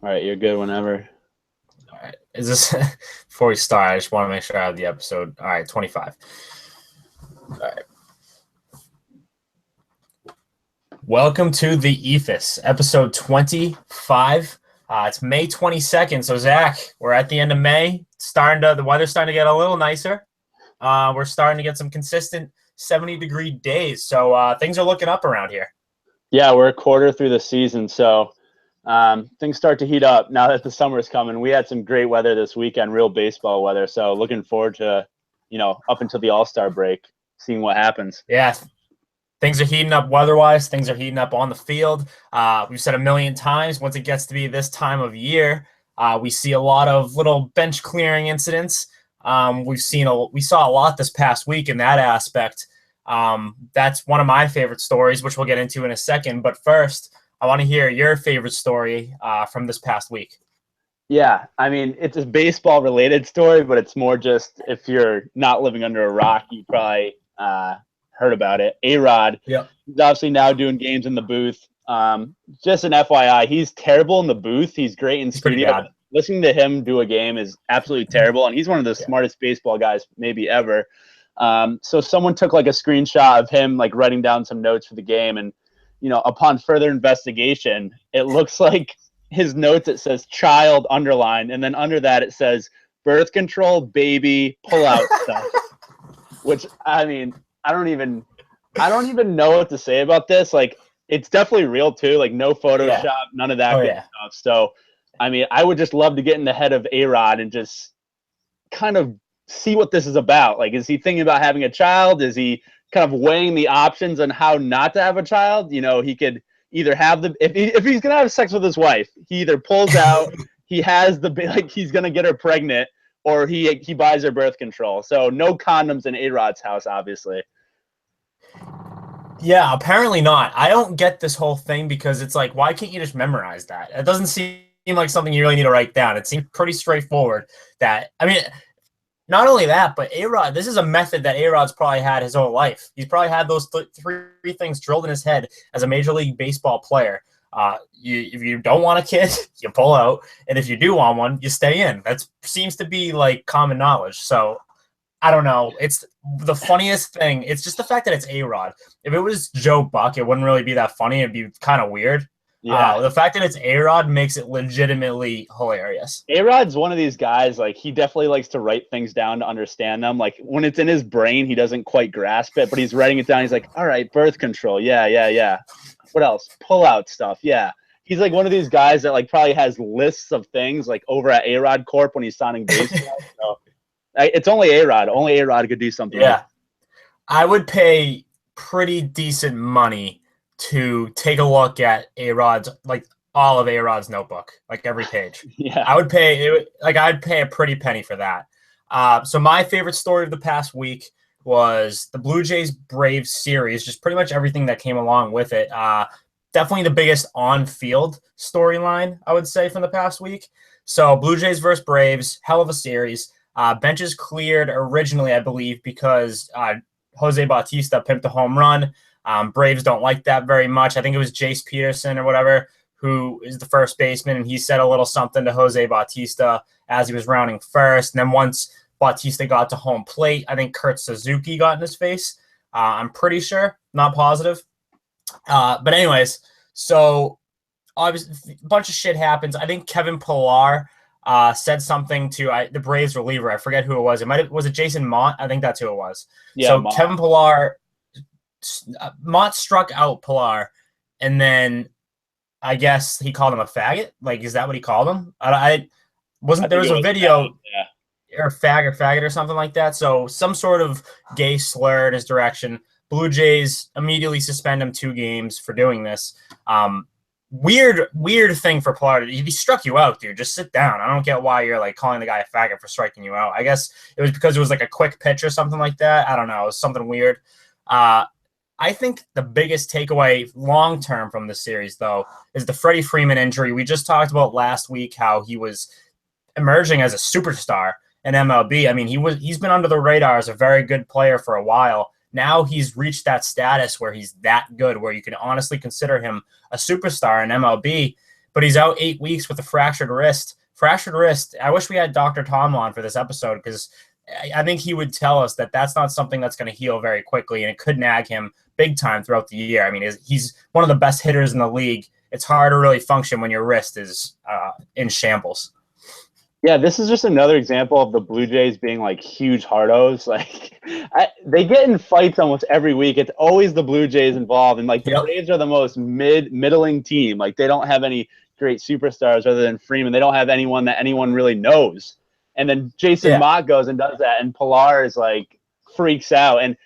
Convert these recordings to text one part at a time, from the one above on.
All right, you're good whenever. All right. Is this before we start? I just want to make sure I have the episode. All right, 25. All right. Welcome to the Eephus, episode 25. It's May 22nd. So Zach, we're at the end of May. The weather's starting to get a little nicer. We're starting to get some consistent 70-degree days. So things are looking up around here. Yeah, we're a quarter through the season, so things start to heat up now that the summer is coming. We had some great weather this weekend, real baseball weather. So looking forward to, up until the All-Star break, seeing what happens. Yeah, things are heating up weather-wise. Things are heating up on the field. We've said a million times, once it gets to be this time of year, we see a lot of little bench clearing incidents. We saw a lot this past week in that aspect. That's one of my favorite stories, which we'll get into in a second. But first, I want to hear your favorite story from this past week. Yeah, I mean, it's a baseball-related story, but it's more just if you're not living under a rock, you probably heard about it. A-Rod, Yep. He's obviously now doing games in the booth. Just an FYI, he's terrible in the booth. He's great in studio. Listening to him do a game is absolutely terrible, and he's one of the smartest baseball guys maybe ever. So someone took like a screenshot of him like writing down some notes for the game, and upon further investigation, it looks like his notes, it says child underlined, and then under that it says birth control, baby, pull out stuff. Which, I mean, I don't even know what to say about this. Like, it's definitely real too. Like, no Photoshop, none of that good stuff. So, I mean, I would just love to get in the head of A-Rod and just kind of see what this is about. Like, is he thinking about having a child? Is he kind of weighing the options on how not to have a child? He could either have if he's gonna have sex with his wife, he either pulls out, he has he's gonna get her pregnant, or he buys her birth control. So no condoms in A-Rod's house, obviously. Yeah, apparently not. I don't get this whole thing because it's like, why can't you just memorize that? It doesn't seem like something you really need to write down. It seems pretty straightforward. Not only that, but A-Rod, this is a method that A-Rod's probably had his whole life. He's probably had those three things drilled in his head as a Major League Baseball player. If you don't want a kid, you pull out. And if you do want one, you stay in. That seems to be like common knowledge. So I don't know. It's the funniest thing. It's just the fact that it's A-Rod. If it was Joe Buck, it wouldn't really be that funny. It'd be kind of weird. Yeah. The fact that it's A-Rod makes it legitimately hilarious. A-Rod's one of these guys, like, he definitely likes to write things down to understand them. Like, when it's in his brain, he doesn't quite grasp it, but he's writing it down. He's like, all right, birth control. Yeah. What else? Pull out stuff. Yeah. He's like one of these guys that like probably has lists of things like over at A-Rod Corp when he's signing baseball. So it's only A-Rod. Only A-Rod could do something. Yeah. Like I would pay pretty decent money to take a look at A-Rod's, like all of A-Rod's notebook, like every page. Yeah. I'd pay a pretty penny for that. So my favorite story of the past week was the Blue Jays Braves series, just pretty much everything that came along with it. Definitely the biggest on-field storyline, I would say, from the past week. So Blue Jays versus Braves, hell of a series. Benches cleared originally, I believe, because Jose Bautista pimped a home run. Braves don't like that very much. I think it was Jace Peterson or whatever, who is the first baseman, and he said a little something to Jose Bautista as he was rounding first. And then once Bautista got to home plate, I think Kurt Suzuki got in his face. I'm pretty sure, not positive. But anyways, so obviously a bunch of shit happens. I think Kevin Pillar said something to the Braves reliever. I forget who it was. Was it Jason Mott? I think that's who it was. Yeah, so Mott. Kevin Pillar, Mott struck out Pillar, and then I guess he called him a faggot. Like, is that what he called him? There was a video, or faggot or something like that. So some sort of gay slur in his direction. Blue Jays immediately suspend him 2 games for doing this. Weird thing for Pillar. He struck you out, dude. Just sit down. I don't get why you're like calling the guy a faggot for striking you out. I guess it was because it was like a quick pitch or something like that. I don't know. It was something weird. I think the biggest takeaway long-term from this series, though, is the Freddie Freeman injury. We just talked about last week how he was emerging as a superstar in MLB. I mean, he's been under the radar as a very good player for a while. Now he's reached that status where he's that good, where you can honestly consider him a superstar in MLB. but he's out 8 weeks with a fractured wrist. Fractured wrist. I wish we had Dr. Tom on for this episode, because I think he would tell us that that's not something that's going to heal very quickly, and it could nag him big time throughout the year. I mean, he's one of the best hitters in the league. It's hard to really function when your wrist is in shambles. Yeah, this is just another example of the Blue Jays being like huge hardos. Like they get in fights almost every week. It's always the Blue Jays involved, and like the Braves are the most middling team. Like they don't have any great superstars other than Freeman. They don't have anyone that anyone really knows. And then Jason Mott goes and does that, and Pilar is like freaks out. And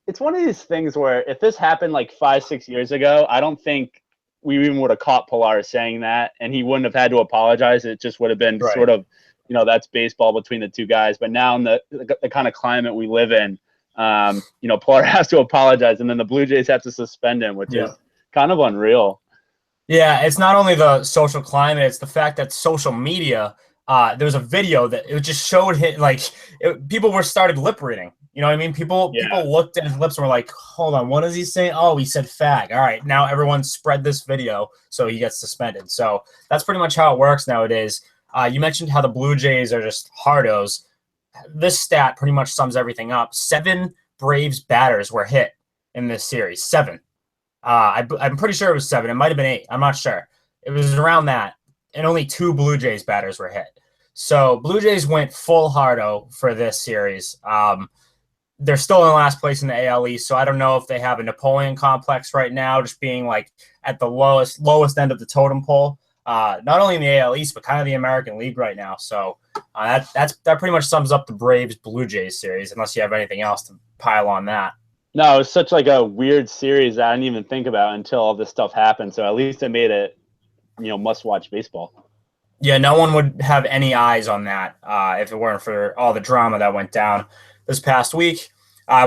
it's one of these things where if this happened like 5-6 years ago, I don't think we even would have caught Pilar saying that, and he wouldn't have had to apologize. It just would have been sort of, that's baseball between the two guys. But now in the kind of climate we live in, Pilar has to apologize, and then the Blue Jays have to suspend him, which is kind of unreal. Yeah, it's not only the social climate, it's the fact that social media, there was a video that it just showed him, people were started lip reading. You know what I mean? People looked at his lips and were like, hold on, what is he saying? Oh, he said fag. All right, now everyone spread this video, so he gets suspended. So that's pretty much how it works nowadays. You mentioned how the Blue Jays are just hardos. This stat pretty much sums everything up. 7 Braves batters were hit in this series. 7. I'm pretty sure it was 7. It might have been 8. I'm not sure. It was around that. And only 2 Blue Jays batters were hit. So Blue Jays went full hardo for this series. They're still in last place in the AL East, so I don't know if they have a Napoleon complex right now, just being like at the lowest end of the totem pole. Not only in the AL East, but kind of the American League right now. So that pretty much sums up the Braves Blue Jays series, unless you have anything else to pile on that. No, it was such like a weird series that I didn't even think about until all this stuff happened. So at least it made it, must-watch baseball. Yeah, no one would have any eyes on that if it weren't for all the drama that went down this past week.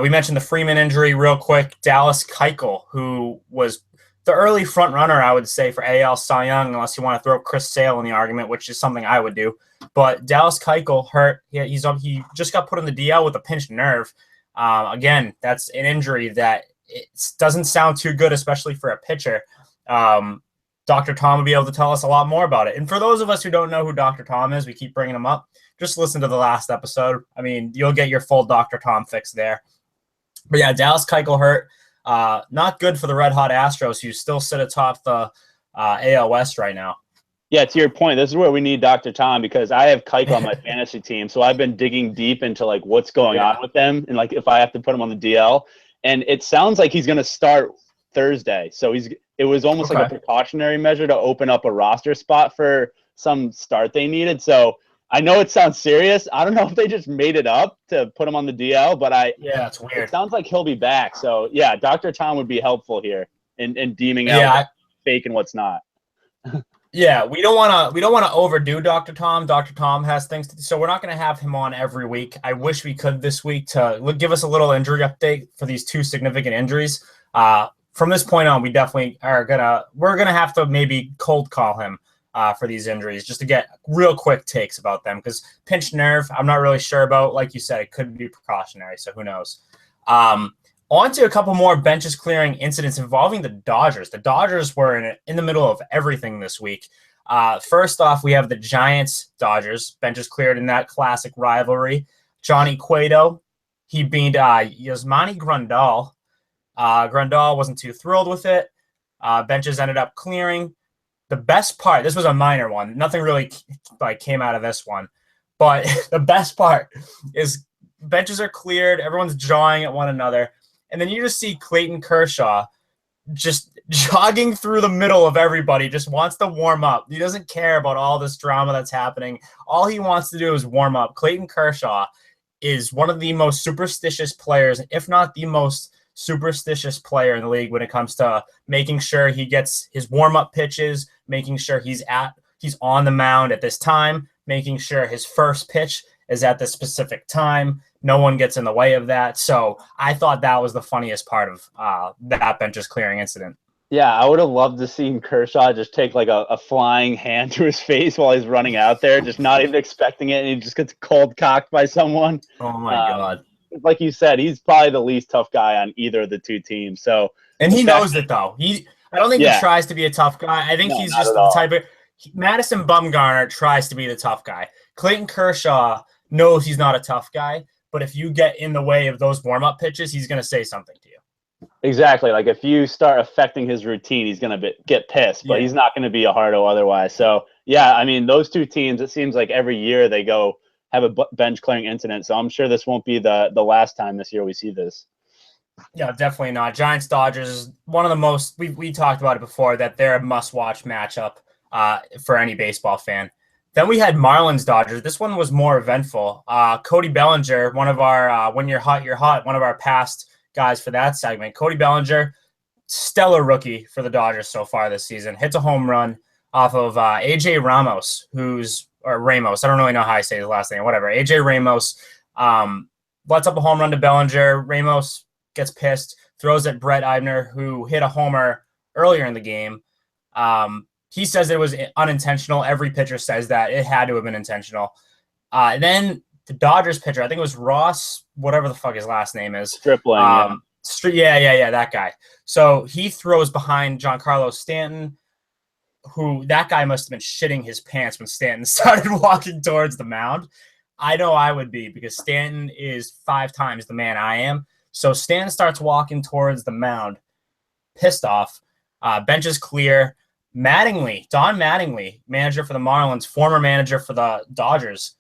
We mentioned the Freeman injury real quick. Dallas Keuchel, who was the early front runner, I would say, for AL Cy Young, unless you want to throw Chris Sale in the argument, which is something I would do. But Dallas Keuchel hurt. He just got put on the DL with a pinched nerve. Again, that's an injury that it doesn't sound too good, especially for a pitcher. Dr. Tom will be able to tell us a lot more about it. And for those of us who don't know who Dr. Tom is, we keep bringing him up. Just listen to the last episode. I mean, you'll get your full Dr. Tom fix there. But yeah, Dallas Keuchel hurt. Not good for the Red Hot Astros, who still sit atop the AL West right now. Yeah, to your point, this is where we need Dr. Tom, because I have Keuchel on my fantasy team, so I've been digging deep into like what's going on with them, and like if I have to put him on the DL, and it sounds like he's going to start Thursday. So it was almost like a precautionary measure to open up a roster spot for some start they needed. So I know it sounds serious. I don't know if they just made it up to put him on the DL, but it's weird. It sounds like he'll be back. So yeah, Dr. Tom would be helpful here in deeming out what's fake and what's not. Yeah, we don't want to overdo Dr. Tom. Dr. Tom has things to do, so we're not going to have him on every week. I wish we could this week to give us a little injury update for these 2 significant injuries. From this point on, we definitely we're gonna have to maybe cold call him for these injuries just to get real quick takes about them, because pinched nerve, I'm not really sure about. Like you said, it could be precautionary, so who knows. On to a couple more benches clearing incidents involving the Dodgers. The Dodgers were in the middle of everything this week. First off, we have the Giants-Dodgers. Benches cleared in that classic rivalry. Johnny Cueto, he beat Yasmani Grandal. Grandal wasn't too thrilled with it. Benches ended up clearing. The best part, this was a minor one. Nothing really came out of this one. But the best part is benches are cleared. Everyone's jawing at one another. And then you just see Clayton Kershaw just jogging through the middle of everybody, just wants to warm up. He doesn't care about all this drama that's happening. All he wants to do is warm up. Clayton Kershaw is one of the most superstitious players, if not the most superstitious player in the league when it comes to making sure he gets his warm-up pitches, making sure he's on the mound at this time, making sure his first pitch is at this specific time. No one gets in the way of that. So I thought that was the funniest part of that benches clearing incident. Yeah, I would have loved to see Kershaw just take like a flying hand to his face while he's running out there, just not even expecting it, and he just gets cold cocked by someone. Oh my God. Like you said, he's probably the least tough guy on either of the two teams. So, and he knows it though. I don't think he tries to be a tough guy. I think he's just the type of Madison Bumgarner tries to be the tough guy. Clayton Kershaw knows he's not a tough guy, but if you get in the way of those warm-up pitches, he's going to say something to you. Exactly. Like if you start affecting his routine, he's going to get pissed, but he's not going to be a hardo otherwise. So, yeah, I mean, those two teams, it seems like every year they go have a bench clearing incident. So I'm sure this won't be the last time this year we see this. Yeah, definitely not. Giants Dodgers is one of the most we talked about it before that they're a must-watch matchup for any baseball fan. Then we had Marlins Dodgers. This one was more eventful. Cody Bellinger, one of our when you're hot, one of our past guys for that segment. Cody Bellinger, stellar rookie for the Dodgers so far this season. Hits a home run off of AJ Ramos, Ramos. I don't really know how I say his last name. Whatever. AJ Ramos lets up a home run to Bellinger. Ramos gets pissed, throws at Brett Eibner, who hit a homer earlier in the game. He says it was unintentional. Every pitcher says that. It had to have been intentional. Then the Dodgers pitcher, I think it was Ross, whatever the fuck his last name is. Stripling. That guy. So he throws behind Giancarlo Stanton, who that guy must have been shitting his pants when Stanton started walking towards the mound. I know I would be because Stanton is 5 times the man I am. So Stanton starts walking towards the mound, pissed off. Bench is clear. Don Mattingly, manager for the Marlins, former manager for the Dodgers,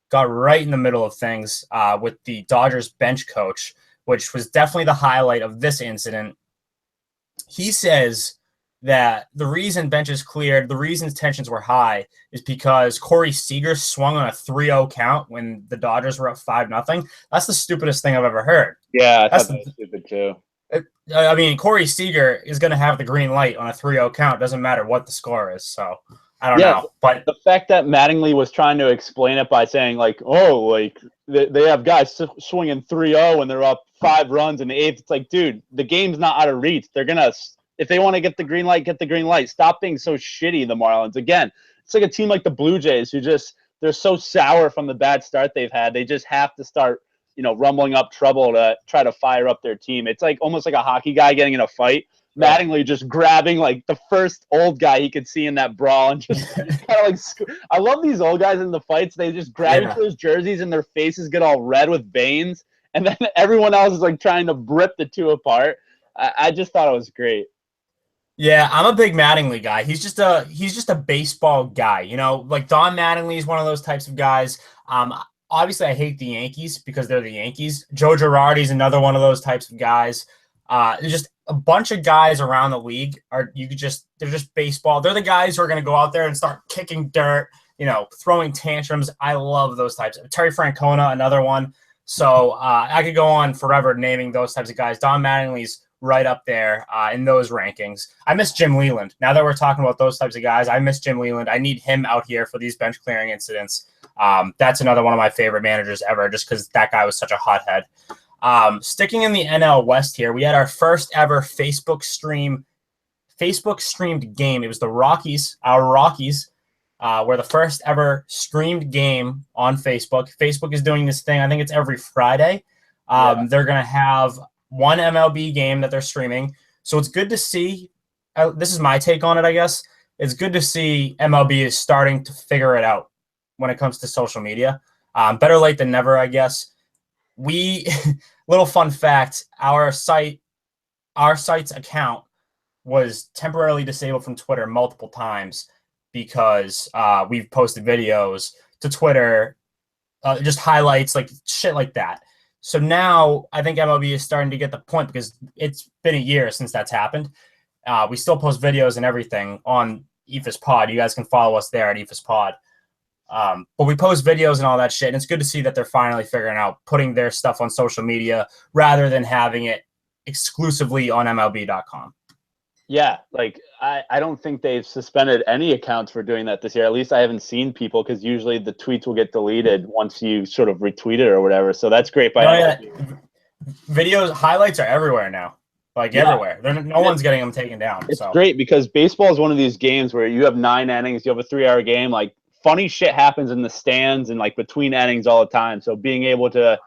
got right in the middle of things with the Dodgers bench coach, which was definitely the highlight of this incident. He says that the reason bench is cleared, the reason tensions were high, is because Corey Seager swung on a 3-0 count when the Dodgers were up 5-0. That's the stupidest thing I've ever heard. Yeah, I thought that was stupid too. I mean, Corey Seager is going to have the green light on a 3-0 count. Doesn't matter what the score is. So I don't know. But the fact that Mattingly was trying to explain it by saying like, oh, like they have guys swinging 3-0 and they're up 5 runs in the 8th. It's like, dude, the game's not out of reach. They're going to, if they want to get the green light, get the green light. Stop being so shitty, the Marlins. Again, it's like a team like the Blue Jays who they're so sour from the bad start they've had. They just have to start rumbling up trouble to try to fire up their team. It's like almost like a hockey guy getting in a fight. Mattingly just grabbing like the first old guy he could see in that brawl and just kind of like. I love these old guys in the fights. They just grab each other's jerseys and their faces get all red with veins, and then everyone else is like trying to rip the two apart. I just thought it was great. Yeah, I'm a big Mattingly guy. He's just a baseball guy. Like Don Mattingly is one of those types of guys. Obviously, I hate the Yankees because they're the Yankees. Joe Girardi's another one of those types of guys. There's just a bunch of guys around the league. They're just baseball. They're the guys who are going to go out there and start kicking dirt, throwing tantrums. I love those types. Terry Francona, another one. So I could go on forever naming those types of guys. Don Mattingly's right up there in those rankings. I miss Jim Leland. Now that we're talking about those types of guys, I miss Jim Leland. I need him out here for these bench clearing incidents. That's another one of my favorite managers ever, just because that guy was such a hothead. Sticking in the NL West here, we had our first ever Facebook streamed game. It was the Rockies, were the first ever streamed game on Facebook. Facebook is doing this thing. I think it's every Friday. They're going to have one MLB game that they're streaming. So it's good to see. This is my take on it, I guess. It's good to see MLB is starting to figure it out when it comes to social media. Better late than never, I guess. Little fun fact, our site's account was temporarily disabled from Twitter multiple times because we've posted videos to Twitter, just highlights, like shit like that. So now I think MLB is starting to get the point because it's been a year since that's happened. We still post videos and everything on Eephus Pod. You guys can follow us there at Eephus Pod. But we post videos and all that shit, and it's good to see that they're finally figuring out putting their stuff on social media rather than having it exclusively on MLB.com. Yeah, like I don't think they've suspended any accounts for doing that this year. At least I haven't seen people, because usually the tweets will get deleted once you sort of retweet it or whatever. So that's great. Videos, highlights are everywhere now. Everywhere. No one's getting them taken down. It's great because baseball is one of these games where you have 9 innings, you have a 3-hour game. Like, funny shit happens in the stands and like between innings all the time. So being able to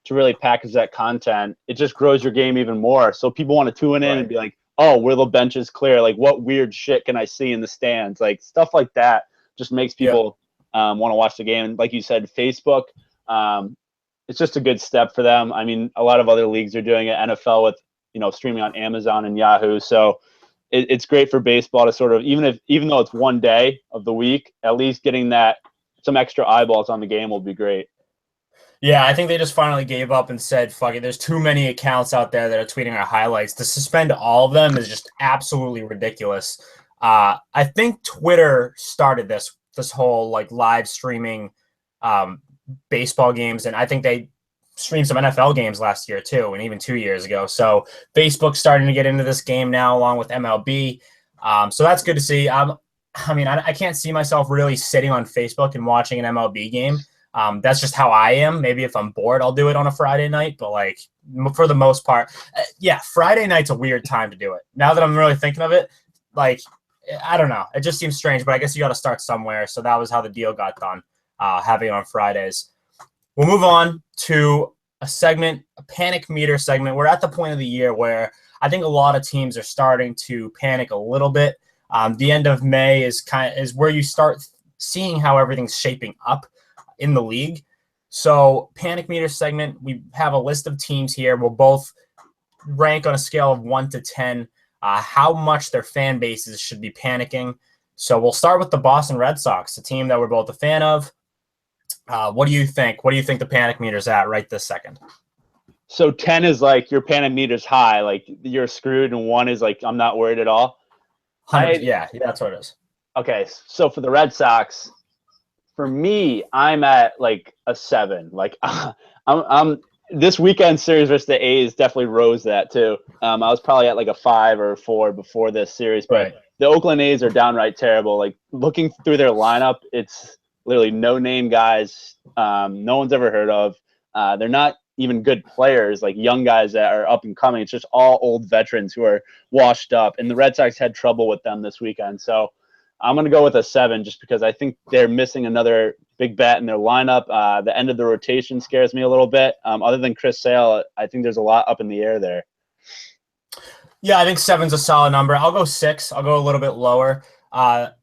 really package that content, it just grows your game even more. So people want to tune in and be like, oh, were the benches clear? Like, what weird shit can I see in the stands? Like, stuff like that just makes people want to watch the game. And like you said, Facebook, it's just a good step for them. I mean, a lot of other leagues are doing it. NFL with, streaming on Amazon and Yahoo. So it's great for baseball to sort of, even though it's one day of the week, at least getting some extra eyeballs on the game will be great. Yeah, I think they just finally gave up and said, fuck it, there's too many accounts out there that are tweeting our highlights. To suspend all of them is just absolutely ridiculous. I think Twitter started this whole like live streaming baseball games, and I think they streamed some NFL games last year too, and even 2 years ago. So Facebook's starting to get into this game now, along with MLB. So that's good to see. I can't see myself really sitting on Facebook and watching an MLB game. That's just how I am. Maybe if I'm bored, I'll do it on a Friday night. But like for the most part, Friday night's a weird time to do it. Now that I'm really thinking of it, like, I don't know. It just seems strange, but I guess you got to start somewhere. So that was how the deal got done, having it on Fridays. We'll move on to a segment, a panic meter segment. We're at the point of the year where I think a lot of teams are starting to panic a little bit. The end of May is where you start seeing how everything's shaping up in the league. So panic meter segment, we have a list of teams here. We'll both rank on a scale of 1 to 10 how much their fan bases should be panicking. So we'll start with the Boston Red Sox, a team that we're both a fan of. What do you think? What do you think the panic meter's at right this second? So 10 is like your panic meter's high, like you're screwed, and 1 is like I'm not worried at all. Yeah, that's what it is. Okay, so for the Red Sox, for me, I'm at like a 7. Like I'm this weekend series versus the A's definitely rose that too. I was probably at like a 5 or a 4 before this series, but right. The Oakland A's are downright terrible. Like looking through their lineup, it's literally no name guys, no one's ever heard of. They're not even good players, like young guys that are up and coming. It's just all old veterans who are washed up, and the Red Sox had trouble with them this weekend. So I'm going to go with a 7 just because I think they're missing another big bat in their lineup. The end of the rotation scares me a little bit. Other than Chris Sale, I think there's a lot up in the air there. Yeah, I think 7's a solid number. I'll go 6. I'll go a little bit lower.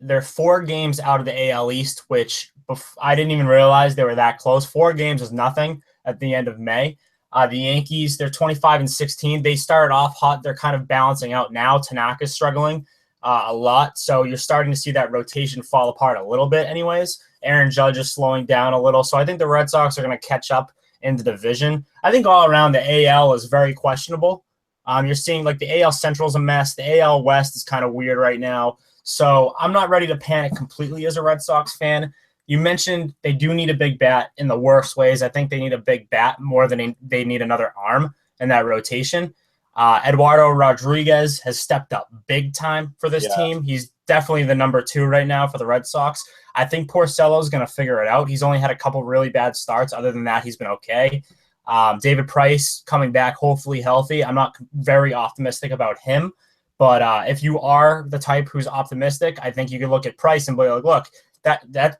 They're 4 games out of the AL East, which I didn't even realize they were that close. 4 games is nothing at the end of May. The Yankees, they're 25-16. They started off hot. They're kind of balancing out now. Tanaka's struggling a lot, so you're starting to see that rotation fall apart a little bit anyways. Aaron Judge is slowing down a little, so I think the Red Sox are going to catch up in the division. I think all around the AL is very questionable. You're seeing like the AL Central is a mess. The AL West is kind of weird right now. So I'm not ready to panic completely as a Red Sox fan. You mentioned they do need a big bat in the worst ways. I think they need a big bat more than they need another arm in that rotation. Eduardo Rodriguez has stepped up big time for this team. He's definitely the number 2 right now for the Red Sox. I think Porcello's going to figure it out. He's only had a couple really bad starts. Other than that, he's been okay. David Price coming back, hopefully healthy. I'm not very optimistic about him. But if you are the type who's optimistic, I think you can look at Price and be like, look, that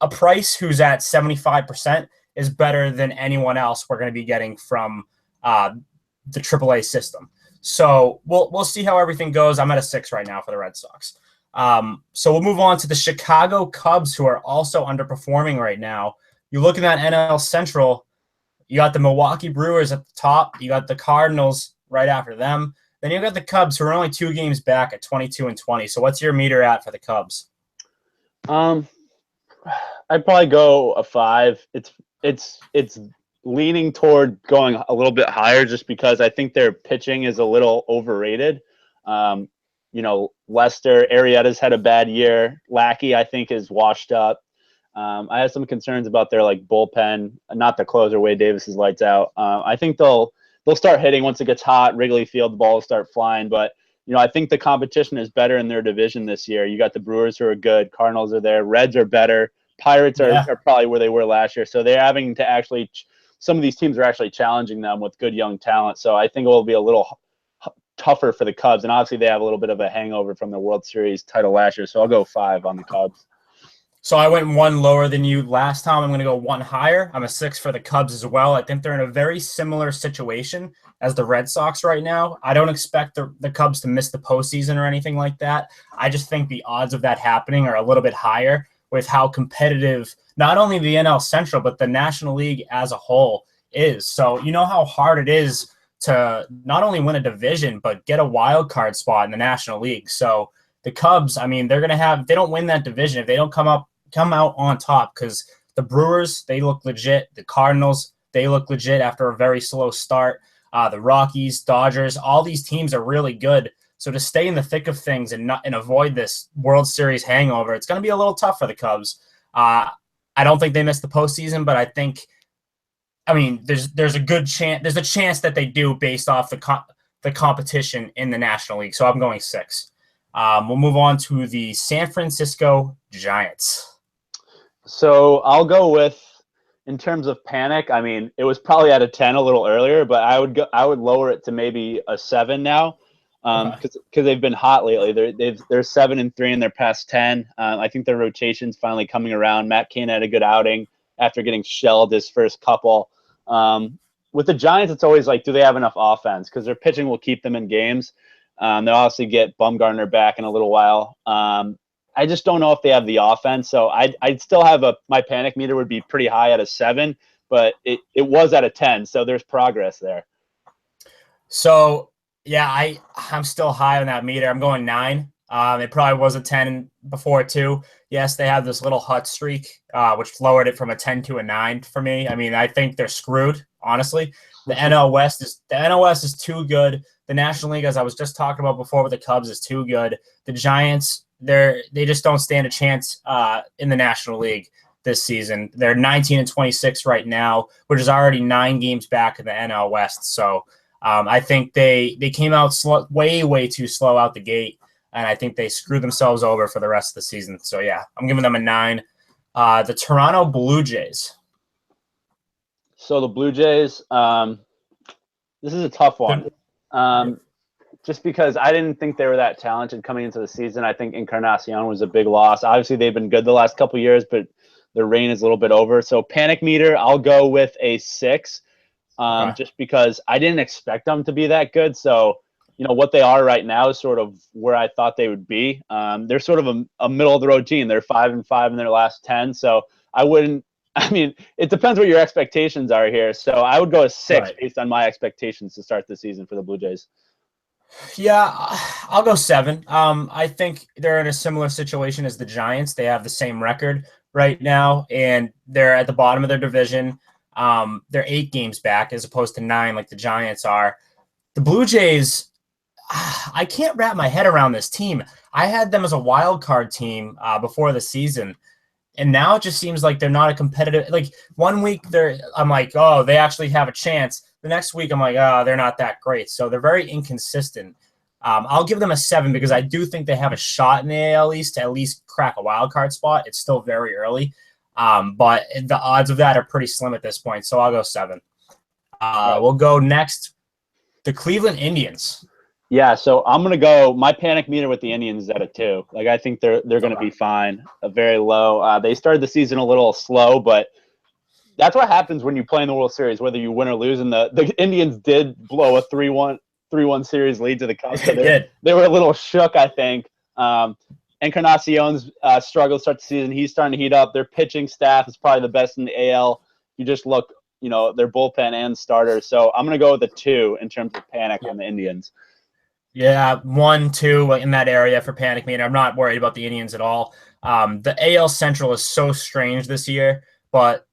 a Price who's at 75% is better than anyone else we're going to be getting from the AAA system. So we'll see how everything goes. I'm at a 6 right now for the Red Sox. So we'll move on to the Chicago Cubs, who are also underperforming right now. You look at that NL Central, you got the Milwaukee Brewers at the top. You got the Cardinals right after them. Then you got the Cubs, who are only 2 games back at 22-20. So what's your meter at for the Cubs? I'd probably go a 5. It's leaning toward going a little bit higher just because I think their pitching is a little overrated. Lester Arrieta's had a bad year. Lackey, I think, is washed up. I have some concerns about their bullpen, not the closer. Wade Davis is lights out. I think they'll start hitting once it gets hot. Wrigley Field, the ball will start flying. But I think the competition is better in their division this year. You got the Brewers who are good. Cardinals are there. Reds are better. Pirates are probably where they were last year. So they're having to actually – some of these teams are actually challenging them with good young talent. So I think it will be a little tougher for the Cubs. And obviously they have a little bit of a hangover from the World Series title last year. So I'll go 5 on the Cubs. So I went one lower than you last time. I'm going to go one higher. I'm a 6 for the Cubs as well. I think they're in a very similar situation as the Red Sox right now. I don't expect the Cubs to miss the postseason or anything like that. I just think the odds of that happening are a little bit higher with how competitive not only the NL Central, but the National League as a whole is. So you know how hard it is to not only win a division, but get a wild card spot in the National League. So the Cubs, I mean, they're going to have, if they don't win that division, if they don't come out on top, because the Brewers, they look legit. The Cardinals, they look legit after a very slow start. The Rockies, Dodgers, all these teams are really good. So to stay in the thick of things and avoid this World Series hangover, it's going to be a little tough for the Cubs. I don't think they miss the postseason, but I mean, there's a good chance. There's a chance that they do based off the competition in the National League. So I'm going 6. We'll move on to the San Francisco Giants. So I'll go with, in terms of panic, I mean, it was probably at a 10 a little earlier, but I would lower it to maybe a 7 now, because they've been hot lately. They're 7-3 in their past 10. I think their rotation's finally coming around. Matt Cain had a good outing after getting shelled his first couple. With the Giants, it's always like, do they have enough offense? Because their pitching will keep them in games. They'll obviously get Bumgarner back in a little while. I just don't know if they have the offense. So I'd still have my panic meter would be pretty high at a 7, but it was at a 10. So there's progress there. So yeah, I'm still high on that meter. I'm going 9. It probably was a 10 before too. Yes, they have this little hot streak, which lowered it from a 10 to a 9 for me. I mean, I think they're screwed, honestly. The NL West is too good. The National League, as I was just talking about before with the Cubs, is too good. The Giants, they just don't stand a chance in the National League this season. They're 19-26 right now, which is already 9 games back in the NL West. So I think they came out way too slow out the gate, and I think they screwed themselves over for the rest of the season. So yeah, I'm giving them a 9. The Toronto Blue Jays. So the Blue Jays, this is a tough one. Just because I didn't think they were that talented coming into the season. I think Encarnacion was a big loss. Obviously, they've been good the last couple of years, but their reign is a little bit over. So panic meter, I'll go with a 6, just because I didn't expect them to be that good. So, what they are right now is sort of where I thought they would be. They're sort of a middle-of-the-road team. They're 5-5 in their last 10. So it depends what your expectations are here. So I would go a 6 based on my expectations to start the season for the Blue Jays. Yeah, I'll go 7. I think they're in a similar situation as the Giants. They have the same record right now, and they're at the bottom of their division. They're 8 games back as opposed to 9 like the Giants are. The Blue Jays, I can't wrap my head around this team. I had them as a wild card team before the season, and now it just seems like they're not a competitive. Like 1 week, I'm like, oh, they actually have a chance. The next week, I'm like, oh, they're not that great. So they're very inconsistent. I'll give them a 7 because I do think they have a shot in the AL East to at least crack a wild card spot. It's still very early, but the odds of that are pretty slim at this point. So I'll go 7. We'll go next, the Cleveland Indians. Yeah, so I'm gonna go. My panic meter with the Indians is at a 2. Like I think they're gonna be fine. Very low. They started the season a little slow, but that's what happens when you play in the World Series, whether you win or lose. And the Indians did blow a 3-1 series lead to the Cubs. So they were a little shook, I think. Encarnacion's struggle to start the season. He's starting to heat up. Their pitching staff is probably the best in the AL. You just look, their bullpen and starters. So I'm going to go with a 2 in terms of panic on the Indians. Yeah, 1, 2 in that area for panic meter. I'm not worried about the Indians at all. The AL Central is so strange this year, but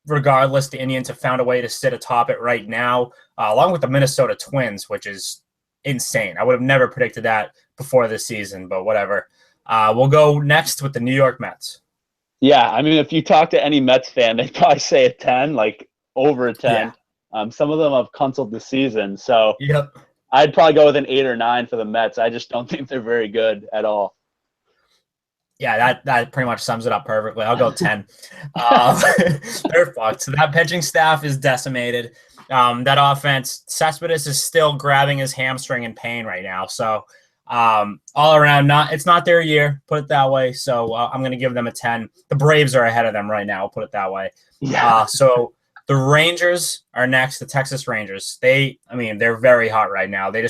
regardless, the Indians have found a way to sit atop it right now, along with the Minnesota Twins, which is insane. I would have never predicted that before this season, but whatever. We'll go next with the New York Mets. Yeah, I mean, if you talk to any Mets fan, they'd probably say a 10, like over a 10. Yeah. Some of them have canceled the season, so I'd probably go with an 8 or 9 for the Mets. I just don't think they're very good at all. Yeah, that pretty much sums it up perfectly. I'll go 10. They're fucked. So that pitching staff is decimated. That offense, Cespedes is still grabbing his hamstring in pain right now. So All around, it's not their year, put it that way. So I'm going to give them a 10. The Braves are ahead of them right now, I'll put it that way. Yeah. So the Rangers are next, the Texas Rangers. They're very hot right now. They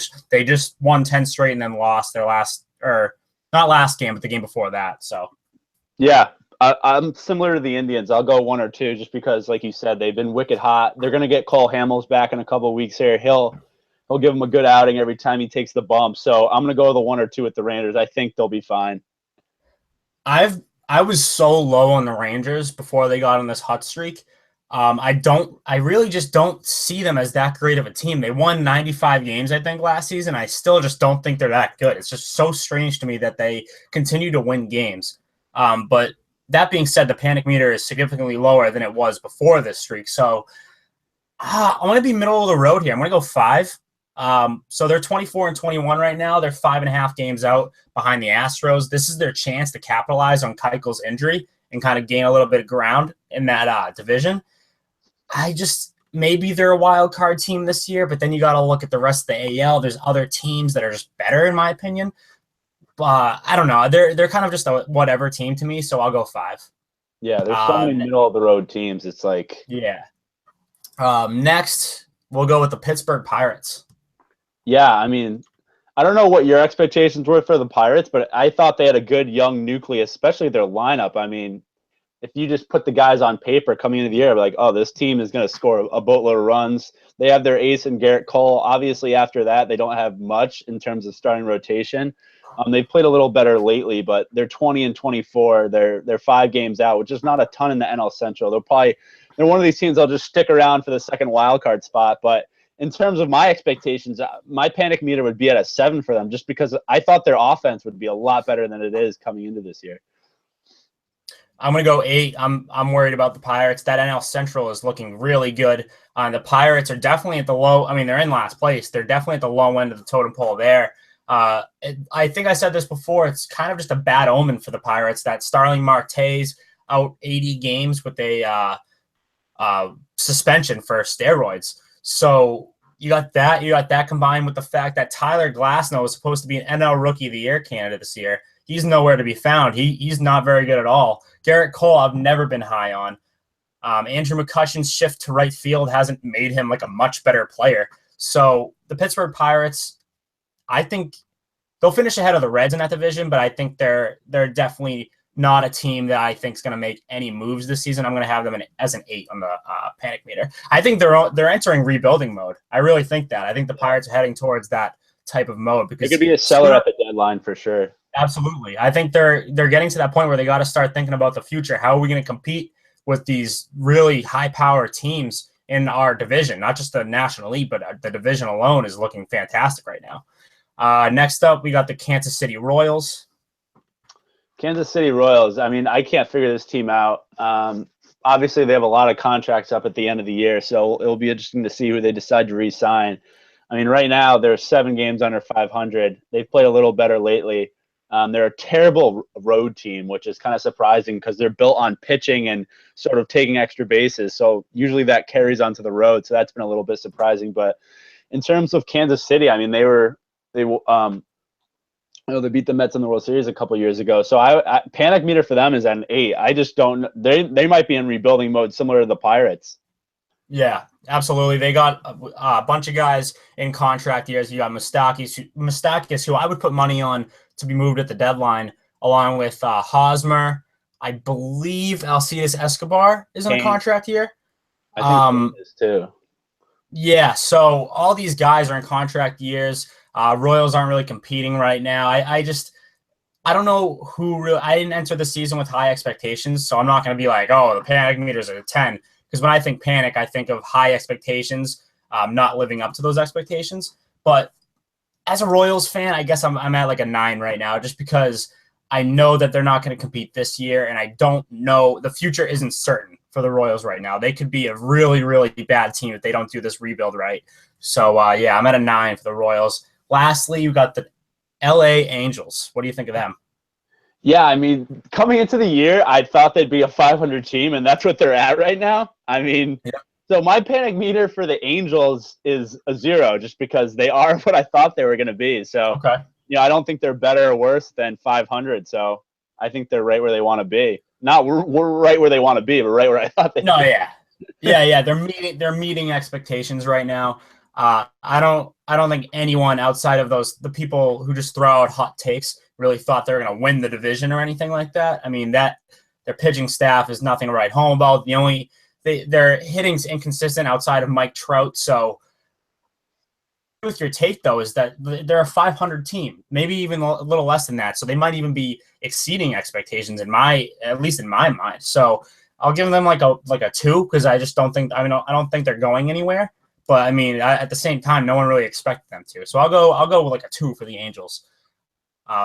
just won 10 straight and then lost their not last game, but the game before that. So yeah, I'm similar to the Indians. I'll go 1 or 2 just because, like you said, they've been wicked hot. They're going to get Cole Hamels back in a couple of weeks here. He'll give them a good outing every time he takes the bump. So I'm going to go the 1 or 2 with the Rangers. I think they'll be fine. I was so low on the Rangers before they got on this hot streak. I really just don't see them as that great of a team. They won 95 games, I think, last season. I still just don't think they're that good. It's just so strange to me that they continue to win games. But that being said, the panic meter is significantly lower than it was before this streak. So I want to be middle of the road here. I'm going to go 5. So they're 24-21 right now. They're 5.5 games out behind the Astros. This is their chance to capitalize on Keuchel's injury and kind of gain a little bit of ground in that division. Maybe they're a wild card team this year, but then you got to look at the rest of the AL. There's other teams that are just better, in my opinion. I don't know. They're kind of just a whatever team to me, so I'll go 5. Yeah, there's so many middle of the road teams. It's like, yeah. Next, we'll go with the Pittsburgh Pirates. Yeah, I mean, I don't know what your expectations were for the Pirates, but I thought they had a good young nucleus, especially their lineup. I mean, if you just put the guys on paper coming into the year, like, oh, this team is going to score a boatload of runs. They have their ace in Garrett Cole. Obviously, after that, they don't have much in terms of starting rotation. They've played a little better lately, but they're 20-24. They're 5 games out, which is not a ton in the NL Central. They're one of these teams that'll just stick around for the second wild card spot. But in terms of my expectations, my panic meter would be at a 7 for them, just because I thought their offense would be a lot better than it is coming into this year. I'm going to go 8. I'm worried about the Pirates. That NL Central is looking really good. The Pirates are definitely at the low. I mean, they're in last place. They're definitely at the low end of the totem pole there. I think I said this before. It's kind of just a bad omen for the Pirates that Starling Marte's out 80 games with a suspension for steroids. So you got that combined with the fact that Tyler Glasnow was supposed to be an NL Rookie of the Year candidate this year. He's nowhere to be found. He's not very good at all. Garrett Cole, I've never been high on. Andrew McCutcheon's shift to right field hasn't made him like a much better player. So the Pittsburgh Pirates, I think they'll finish ahead of the Reds in that division, but I think they're definitely not a team that I think is going to make any moves this season. I'm going to have them as an 8 on the panic meter. I think they're entering rebuilding mode. I really think that. I think the Pirates are heading towards that type of mode because it could be a seller at the deadline for sure. Absolutely. I think they're getting to that point where they got to start thinking about the future. How are we going to compete with these really high-power teams in our division? Not just the National League, but the division alone is looking fantastic right now. Next up, we got the Kansas City Royals. Kansas City Royals, I mean, I can't figure this team out. Obviously, they have a lot of contracts up at the end of the year, so it'll be interesting to see who they decide to re-sign. I mean, right now, they're 7 games under 500. They've played a little better lately. They're a terrible road team, which is kind of surprising because they're built on pitching and sort of taking extra bases. So usually that carries onto the road. So that's been a little bit surprising. But in terms of Kansas City, I mean, they beat the Mets in the World Series a couple years ago. So I panic meter for them is at an 8. I just don't. They might be in rebuilding mode, similar to the Pirates. Yeah, absolutely. They got a bunch of guys in contract years. You got Moustakas, who I would put money on to be moved at the deadline, along with Hosmer. I believe Alcides Escobar is in a contract year. I think is too. Yeah, so all these guys are in contract years. Royals aren't really competing right now. I don't know who really. I didn't enter the season with high expectations, so I'm not going to be like, oh, the panic meters are a 10. Because when I think panic, I think of high expectations, not living up to those expectations. But as a Royals fan, I guess I'm at like a 9 right now, just because I know that they're not going to compete this year, and I don't know. The future isn't certain for the Royals right now. They could be a really, really bad team if they don't do this rebuild right. So, yeah, I'm at a 9 for the Royals. Lastly, you got the LA Angels. What do you think of them? Yeah, I mean, coming into the year, I thought they'd be a 500 team, and that's what they're at right now. I mean, So my panic meter for the Angels is a 0, just because they are what I thought they were going to be. So okay. I don't think they're better or worse than 500. So I think they're right where they want to be. Not we're right where they want to be, but right where I thought they'd be. Yeah. They're meeting expectations right now. I don't think anyone outside of the people who just throw out hot takes really thought they were going to win the division or anything like that. I mean, their pitching staff is nothing to write home about. Their hitting's inconsistent outside of Mike Trout. So with your take though is that they're a 500 team, maybe even a little less than that. So they might even be exceeding expectations at least in my mind. So I'll give them like a 2 because I just don't think I don't think they're going anywhere. But I mean, at the same time, no one really expected them to. So I'll go with like a 2 for the Angels.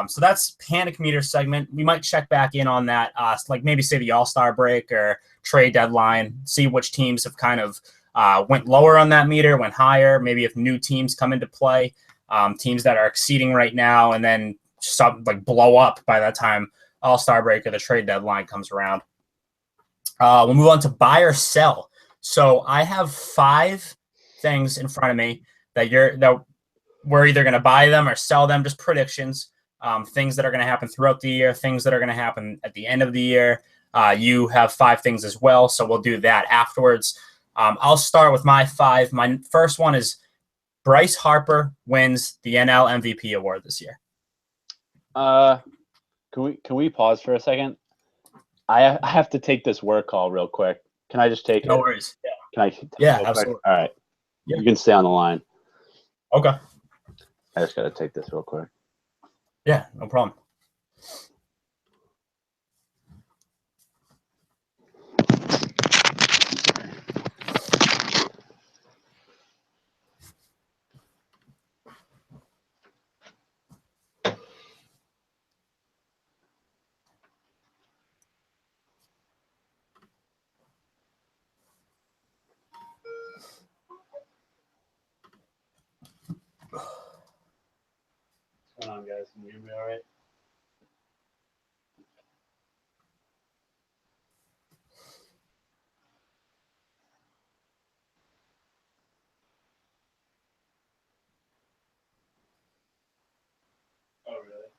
So that's panic meter segment. We might check back in on that, like maybe say the All-Star break or trade deadline, see which teams have kind of went lower on that meter, went higher, maybe if new teams come into play, teams that are exceeding right now, and then blow up by that time All-Star break or the trade deadline comes around. We'll move on to buy or sell. So I have 5 things in front of me that we're either going to buy them or sell them, just predictions, things that are going to happen throughout the year, things that are going to happen at the end of the year. You have 5 things as well, so we'll do that afterwards. I'll start with my 5. My first one is Bryce Harper wins the NL MVP award this year. Can we pause for a second? I have to take this work call real quick. Can I just take it? No worries. Yeah. Can I? Yeah, absolutely. All right. Yeah. You can stay on the line. Okay. I just got to take this real quick. Yeah, no problem. What's going on, guys? Can you hear me all right? Oh, really?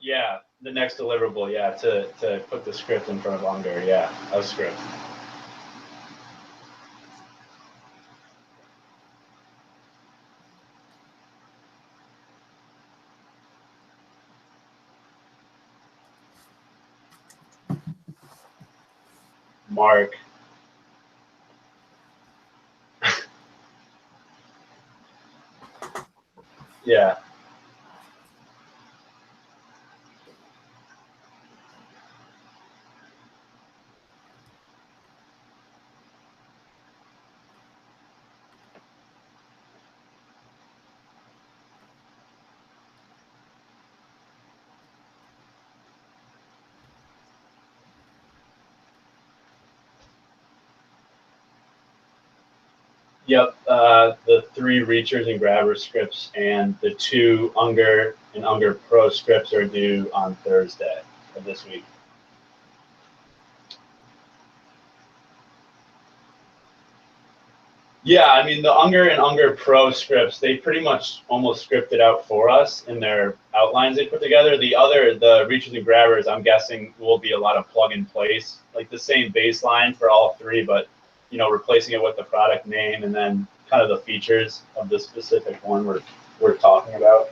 Yeah, the next deliverable, yeah, to put the script in front of Unger, yeah, a script. Mark. Yeah. Yep, the 3 reachers and grabbers scripts and the 2 Unger and Unger Pro scripts are due on Thursday of this week. Yeah, I mean, the Unger and Unger Pro scripts, they pretty much almost scripted out for us in their outlines they put together. The reachers and grabbers, I'm guessing, will be a lot of plug and place, like the same baseline for all 3, but, replacing it with the product name and then kind of the features of the specific one we're talking about.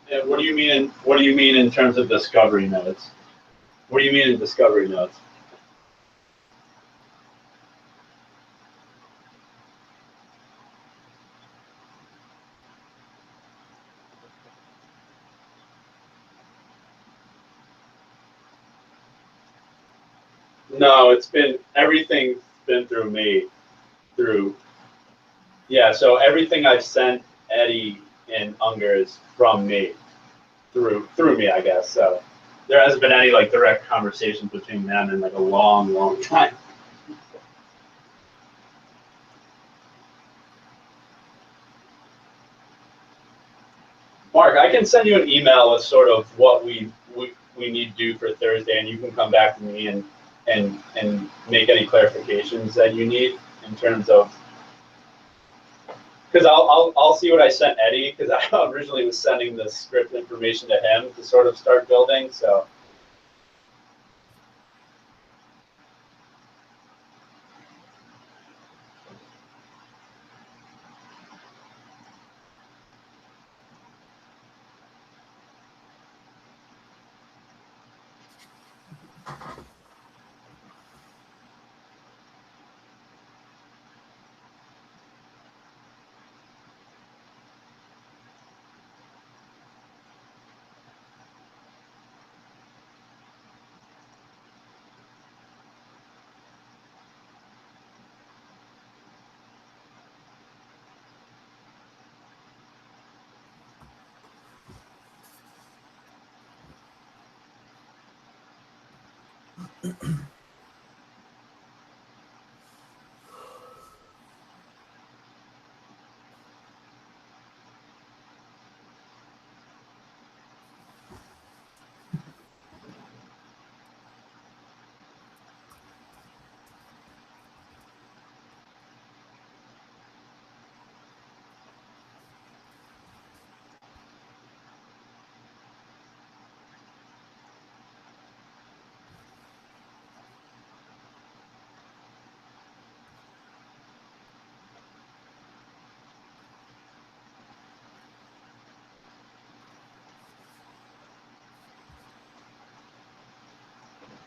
Yeah, what do you mean in terms of discovery notes? What do you mean in discovery notes? No, everything's been through me. So everything I've sent Eddie and Unger is from me, through me, I guess. So there hasn't been any like direct conversations between them in like a long, long time. Mark, I can send you an email with sort of what we need to do for Thursday, and you can come back to me and make any clarifications that you need in terms of, because I'll see what I sent Eddie, because I originally was sending the script information to him to sort of start building. So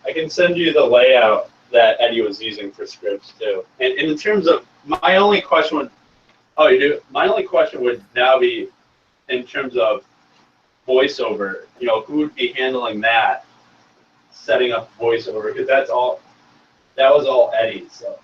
I can send you the layout that Eddie was using for scripts too. And in terms of my only question would, oh, you do? My only question would now be in terms of voiceover. You know, who would be handling that, setting up voiceover? Because that was all Eddie. So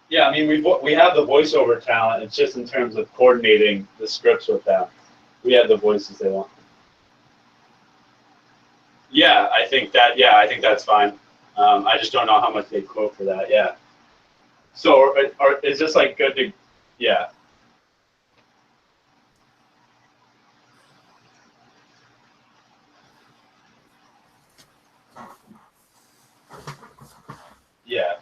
yeah, I mean we have the voiceover talent. It's just in terms of coordinating the scripts with them. We have the voices they want. Yeah, I think that. Yeah, I think that's fine. I just don't know how much they quote for that. Yeah. So, is this like good to? Yeah. Yeah.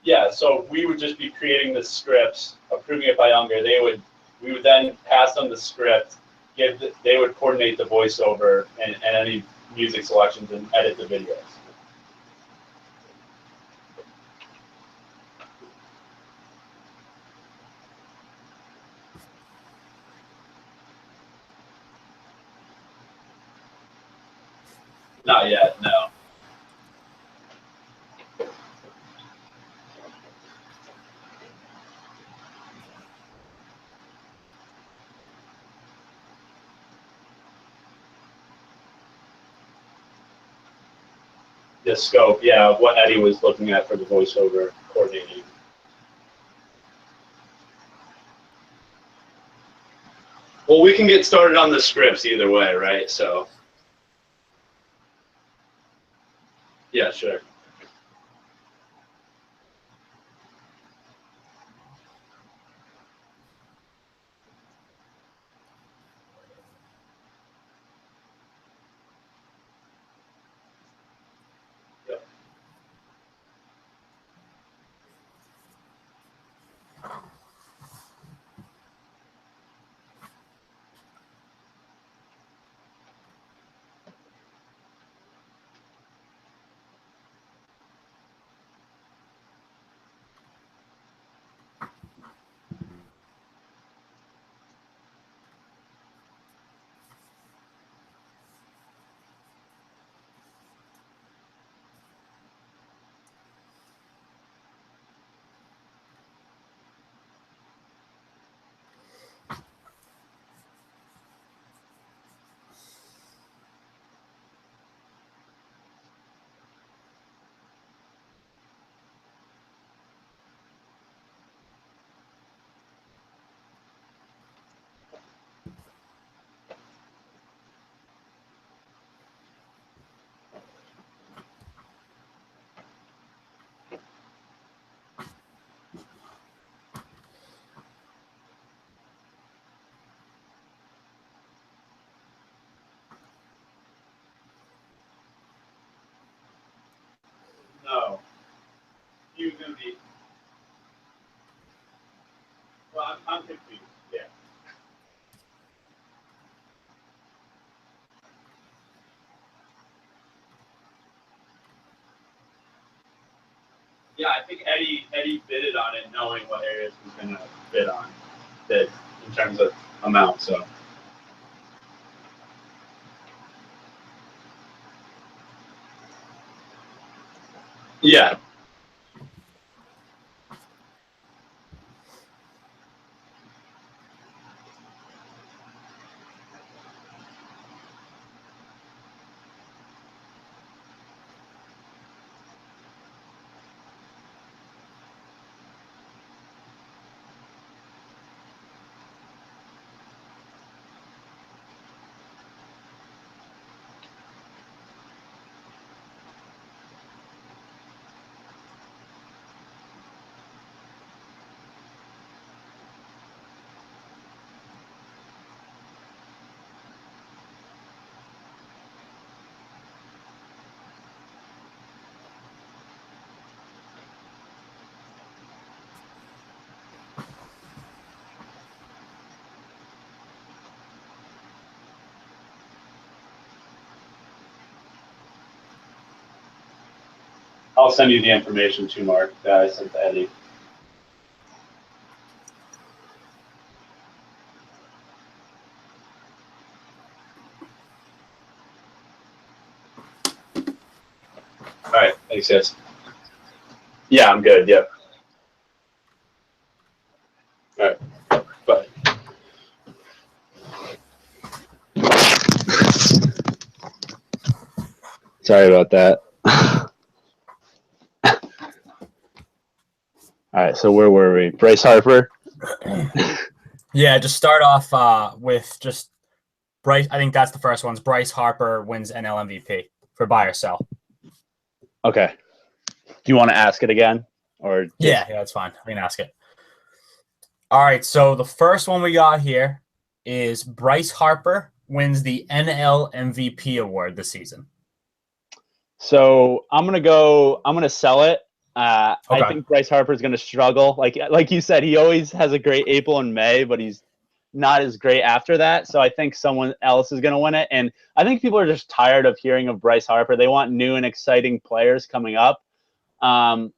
Yeah, so we would just be creating the scripts, approving it by Unger. We would then pass them the script, they would coordinate the voiceover and any music selections and edit the videos. Not yet, no. The scope, yeah, of what Eddie was looking at for the voiceover coordinating. Well, we can get started on the scripts either way, right? So, yeah, sure. going to be. Well, I'm confused. Yeah. Yeah, I think Eddie bidded on it, knowing what Arias was going to bid on it in terms of amount. So. Yeah. I'll send you the information too, Mark, that I sent to Eddie. All right. Thanks, guys. Yeah, I'm good. Yep. All right. Bye. Sorry about that. All right. So where were we? Bryce Harper. Yeah, just start off with just Bryce. I think that's the first one. Bryce Harper wins NL MVP for buy or sell. Okay. Do you want to ask it again, or just... yeah, that's fine. I can ask it. All right. So the first one we got here is Bryce Harper wins the NL MVP award this season. So I'm gonna sell it. Okay. I think Bryce Harper is gonna struggle. Like you said, he always has a great April and May, but he's not as great after that. So I think someone else is gonna win it. And I think people are just tired of hearing of Bryce Harper. They want new and exciting players coming up. So I'm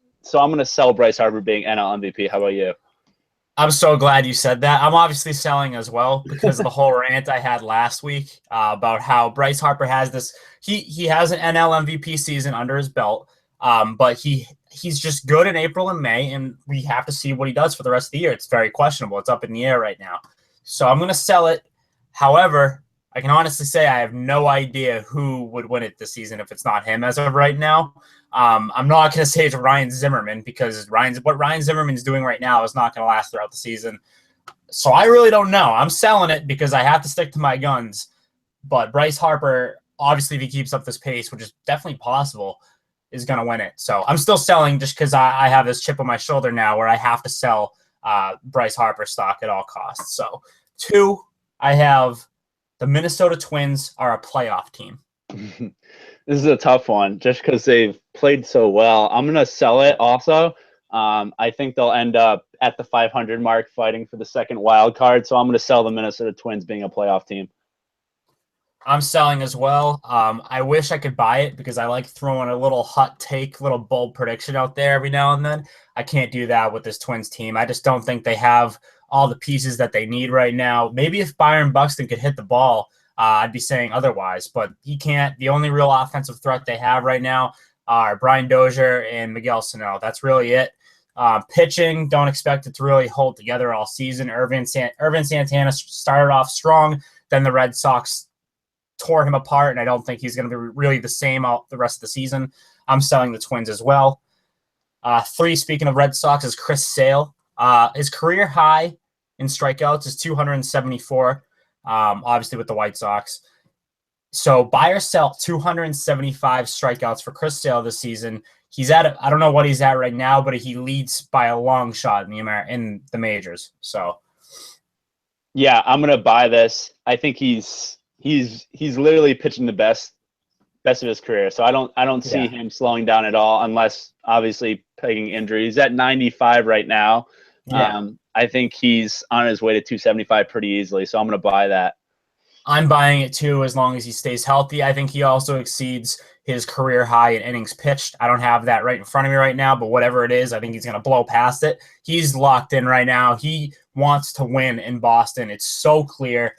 gonna sell Bryce Harper being NL MVP. How about you? I'm so glad you said that. I'm obviously selling as well because of the whole rant I had last week about how Bryce Harper has this. He has an NL MVP season under his belt, but he's just good in April and May, and we have to see what he does for the rest of the year. It's very questionable. It's up in the air right now. So I'm going to sell it. However, I can honestly say I have no idea who would win it this season if it's not him as of right now. I'm not going to say it's Ryan Zimmerman because what Ryan Zimmerman's doing right now is not going to last throughout the season. So I really don't know. I'm selling it because I have to stick to my guns. But Bryce Harper, obviously, if he keeps up this pace, which is definitely possible, is going to win it. So I'm still selling just because I have this chip on my shoulder now where I have to sell Bryce Harper stock at all costs. So 2, I have the Minnesota Twins are a playoff team. This is a tough one just because they've played so well. I'm going to sell it also. I think they'll end up at the 500 mark fighting for the second wild card. So I'm going to sell the Minnesota Twins being a playoff team. I'm selling as well. I wish I could buy it because I like throwing a little hot take, little bold prediction out there every now and then. I can't do that with this Twins team. I just don't think they have all the pieces that they need right now. Maybe if Byron Buxton could hit the ball, I'd be saying otherwise, but he can't. The only real offensive threat they have right now are Brian Dozier and Miguel Sano. That's really it. Pitching, don't expect it to really hold together all season. Irvin Santana started off strong, then the Red Sox tore him apart, and I don't think he's going to be really the same out the rest of the season. I'm selling the Twins as well. 3, speaking of Red Sox, is Chris Sale. His career high in strikeouts is 274. Obviously with the White Sox. So buy or sell 275 strikeouts for Chris Sale this season. He's at I don't know what he's at right now, but he leads by a long shot in the majors. So yeah, I'm gonna buy this. I think he's literally pitching the best best of his career. So I don't see him slowing down at all, unless obviously pegging injury. He's at 95 right now. Yeah. I think he's on his way to 275 pretty easily. So I'm going to buy that. I'm buying it too, as long as he stays healthy. I think he also exceeds his career high in innings pitched. I don't have that right in front of me right now, but whatever it is, I think he's going to blow past it. He's locked in right now. He wants to win in Boston. It's so clear.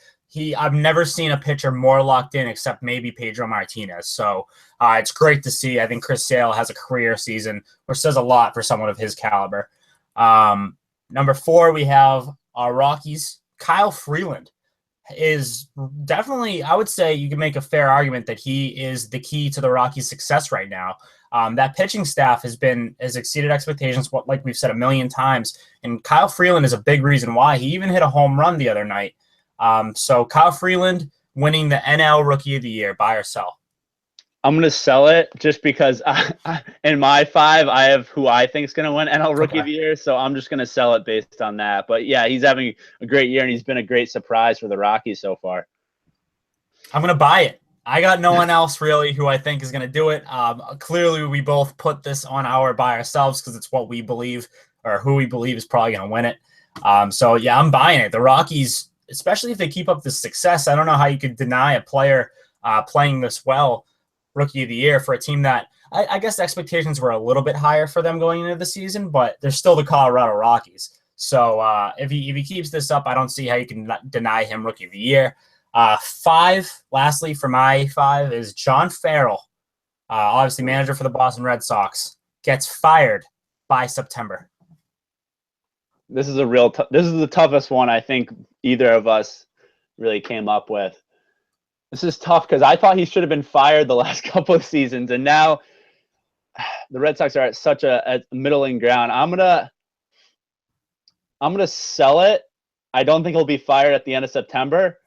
I've never seen a pitcher more locked in, except maybe Pedro Martinez. So it's great to see. I think Chris Sale has a career season, which says a lot for someone of his caliber. Number 4, we have our Rockies. Kyle Freeland is definitely, I would say you can make a fair argument that he is the key to the Rockies' success right now. That pitching staff has exceeded expectations, like we've said a million times, and Kyle Freeland is a big reason why. He even hit a home run the other night. So Kyle Freeland winning the NL Rookie of the Year, buy or sell? I'm going to sell it just because in my 5, I have who I think is going to win NL Rookie of the Year. So I'm just going to sell it based on that. But yeah, he's having a great year, and he's been a great surprise for the Rockies so far. I'm going to buy it. I got no one else really who I think is going to do it. Clearly, we both put this on our buy ourselves because it's what we believe, or who we believe is probably going to win it. So yeah, I'm buying it. The Rockies, especially if they keep up this success, I don't know how you could deny a player playing this well, Rookie of the Year, for a team that I guess the expectations were a little bit higher for them going into the season, but they're still the Colorado Rockies. So if he keeps this up, I don't see how you can deny him Rookie of the Year. 5, lastly, for my 5 is John Farrell, obviously manager for the Boston Red Sox, gets fired by September. This is this is the toughest one I think either of us really came up with. This is tough because I thought he should have been fired the last couple of seasons, and now the Red Sox are at such a middling ground. I'm gonna sell it. I don't think he'll be fired at the end of September,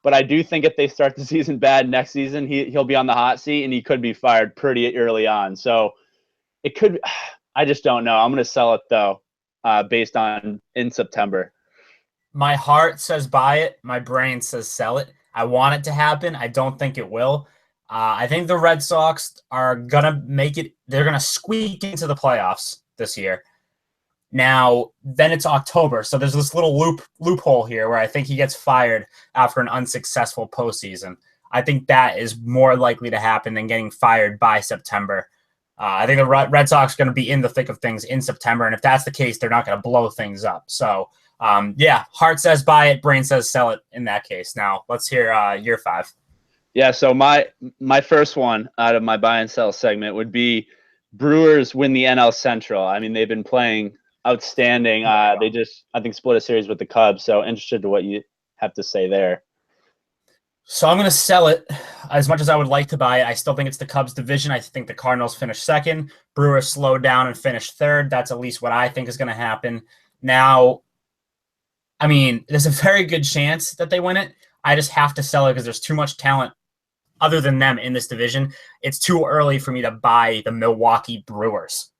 but I do think if they start the season bad next season, he'll be on the hot seat, and he could be fired pretty early on. So it could. I just don't know. I'm gonna sell it though, based on in September. My heart says buy it. My brain says sell it. I want it to happen. I don't think it will. I think the Red Sox are going to make it. They're going to squeak into the playoffs this year. Now, then it's October. So there's this little loophole here where I think he gets fired after an unsuccessful postseason. I think that is more likely to happen than getting fired by September. I think the Red Sox are going to be in the thick of things in September. And if that's the case, they're not going to blow things up. So, yeah, heart says buy it, brain says sell it in that case. Now, let's hear your 5. Yeah, so my first one out of my buy and sell segment would be Brewers win the NL Central. I mean, they've been playing outstanding. They just, I think, split a series with the Cubs. So interested to what you have to say there. So I'm going to sell it. As much as I would like to buy it, I still think it's the Cubs division. I think the Cardinals finished second. Brewers slowed down and finished third. That's at least what I think is going to happen. Now, I mean, there's a very good chance that they win it. I just have to sell it because there's too much talent other than them in this division. It's too early for me to buy the Milwaukee Brewers.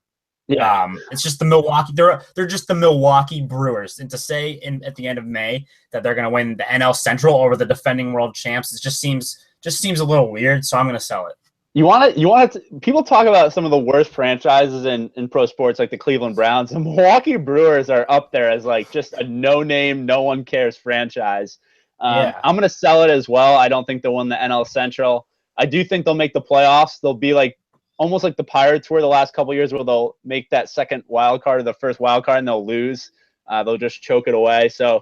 Yeah. It's just the Milwaukee. They're just the Milwaukee Brewers, and to say at the end of May that they're going to win the NL Central over the defending world champs, it just seems a little weird. So I'm going to sell it. You want to people talk about some of the worst franchises in pro sports, like the Cleveland Browns. The Milwaukee Brewers are up there as like just a no-name, no one cares franchise. I'm going to sell it as well. I don't think they'll win the NL Central. I do think they'll make the playoffs. They'll be like almost like the Pirates were the last couple of years, where they'll make that second wild card or the first wild card and they'll lose. They'll just choke it away. So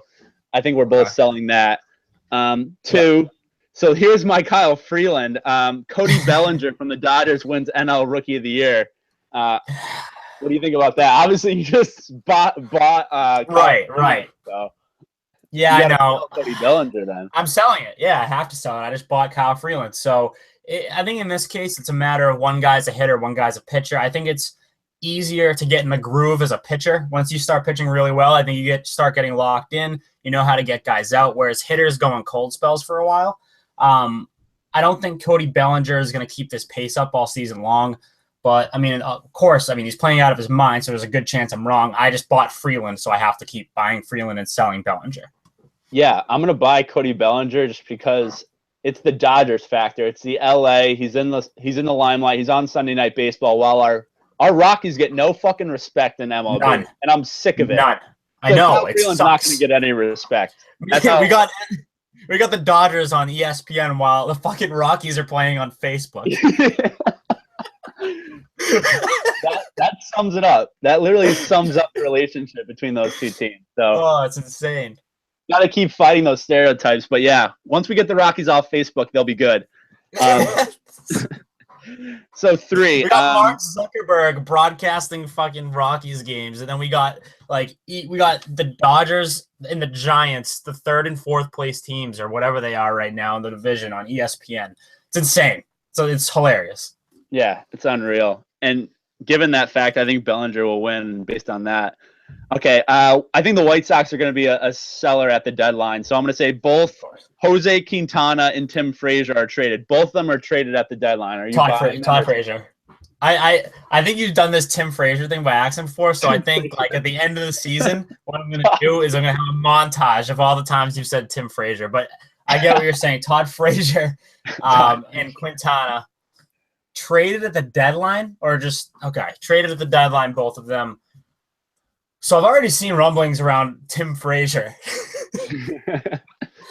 I think we're both selling that. So here's my Kyle Freeland. Cody Bellinger from the Dodgers wins NL Rookie of the Year. What do you think about that? Obviously, you just bought right. So yeah, I know. Cody Bellinger, then I'm selling it. Yeah, I have to sell it. I just bought Kyle Freeland. So I think in this case, it's a matter of one guy's a hitter, one guy's a pitcher. I think it's easier to get in the groove as a pitcher. Once you start pitching really well, I think you start getting locked in. You know how to get guys out, whereas hitters go on cold spells for a while. I don't think Cody Bellinger is going to keep this pace up all season long. But, I mean, of course, he's playing out of his mind, so there's a good chance I'm wrong. I just bought Freeland, so I have to keep buying Freeland and selling Bellinger. Yeah, I'm going to buy Cody Bellinger just because it's the Dodgers factor. It's the LA. He's in the limelight. He's on Sunday Night Baseball while our Rockies get no fucking respect in MLB. None. And I'm sick of it. None. So I know. Kyle It Freeland's sucks. not going to get any respect. We got the Dodgers on ESPN while the fucking Rockies are playing on Facebook. that sums it up. That literally sums up the relationship between those two teams. So it's insane. Got to keep fighting those stereotypes. But yeah, once we get the Rockies off Facebook, they'll be good. So 3. We got Mark Zuckerberg broadcasting fucking Rockies games, and then we got the Dodgers and the Giants, the 3rd and 4th place teams or whatever they are right now in the division on ESPN. It's insane. So it's hilarious. Yeah, it's unreal. And given that fact, I think Bellinger will win based on that. Okay, I think the White Sox are going to be a seller at the deadline. So I'm going to say both Jose Quintana and Tim Frazier are traded. Both of them are traded at the deadline. Are you Todd Frazier? I think you've done this Tim Frazier thing by accident before. So I think like at the end of the season, what I'm going to do is I'm going to have a montage of all the times you've said Tim Frazier. But I get what you're saying. Todd Frazier and Quintana traded at the deadline, or just traded at the deadline, both of them. So I've already seen rumblings around Tim Frazier. I've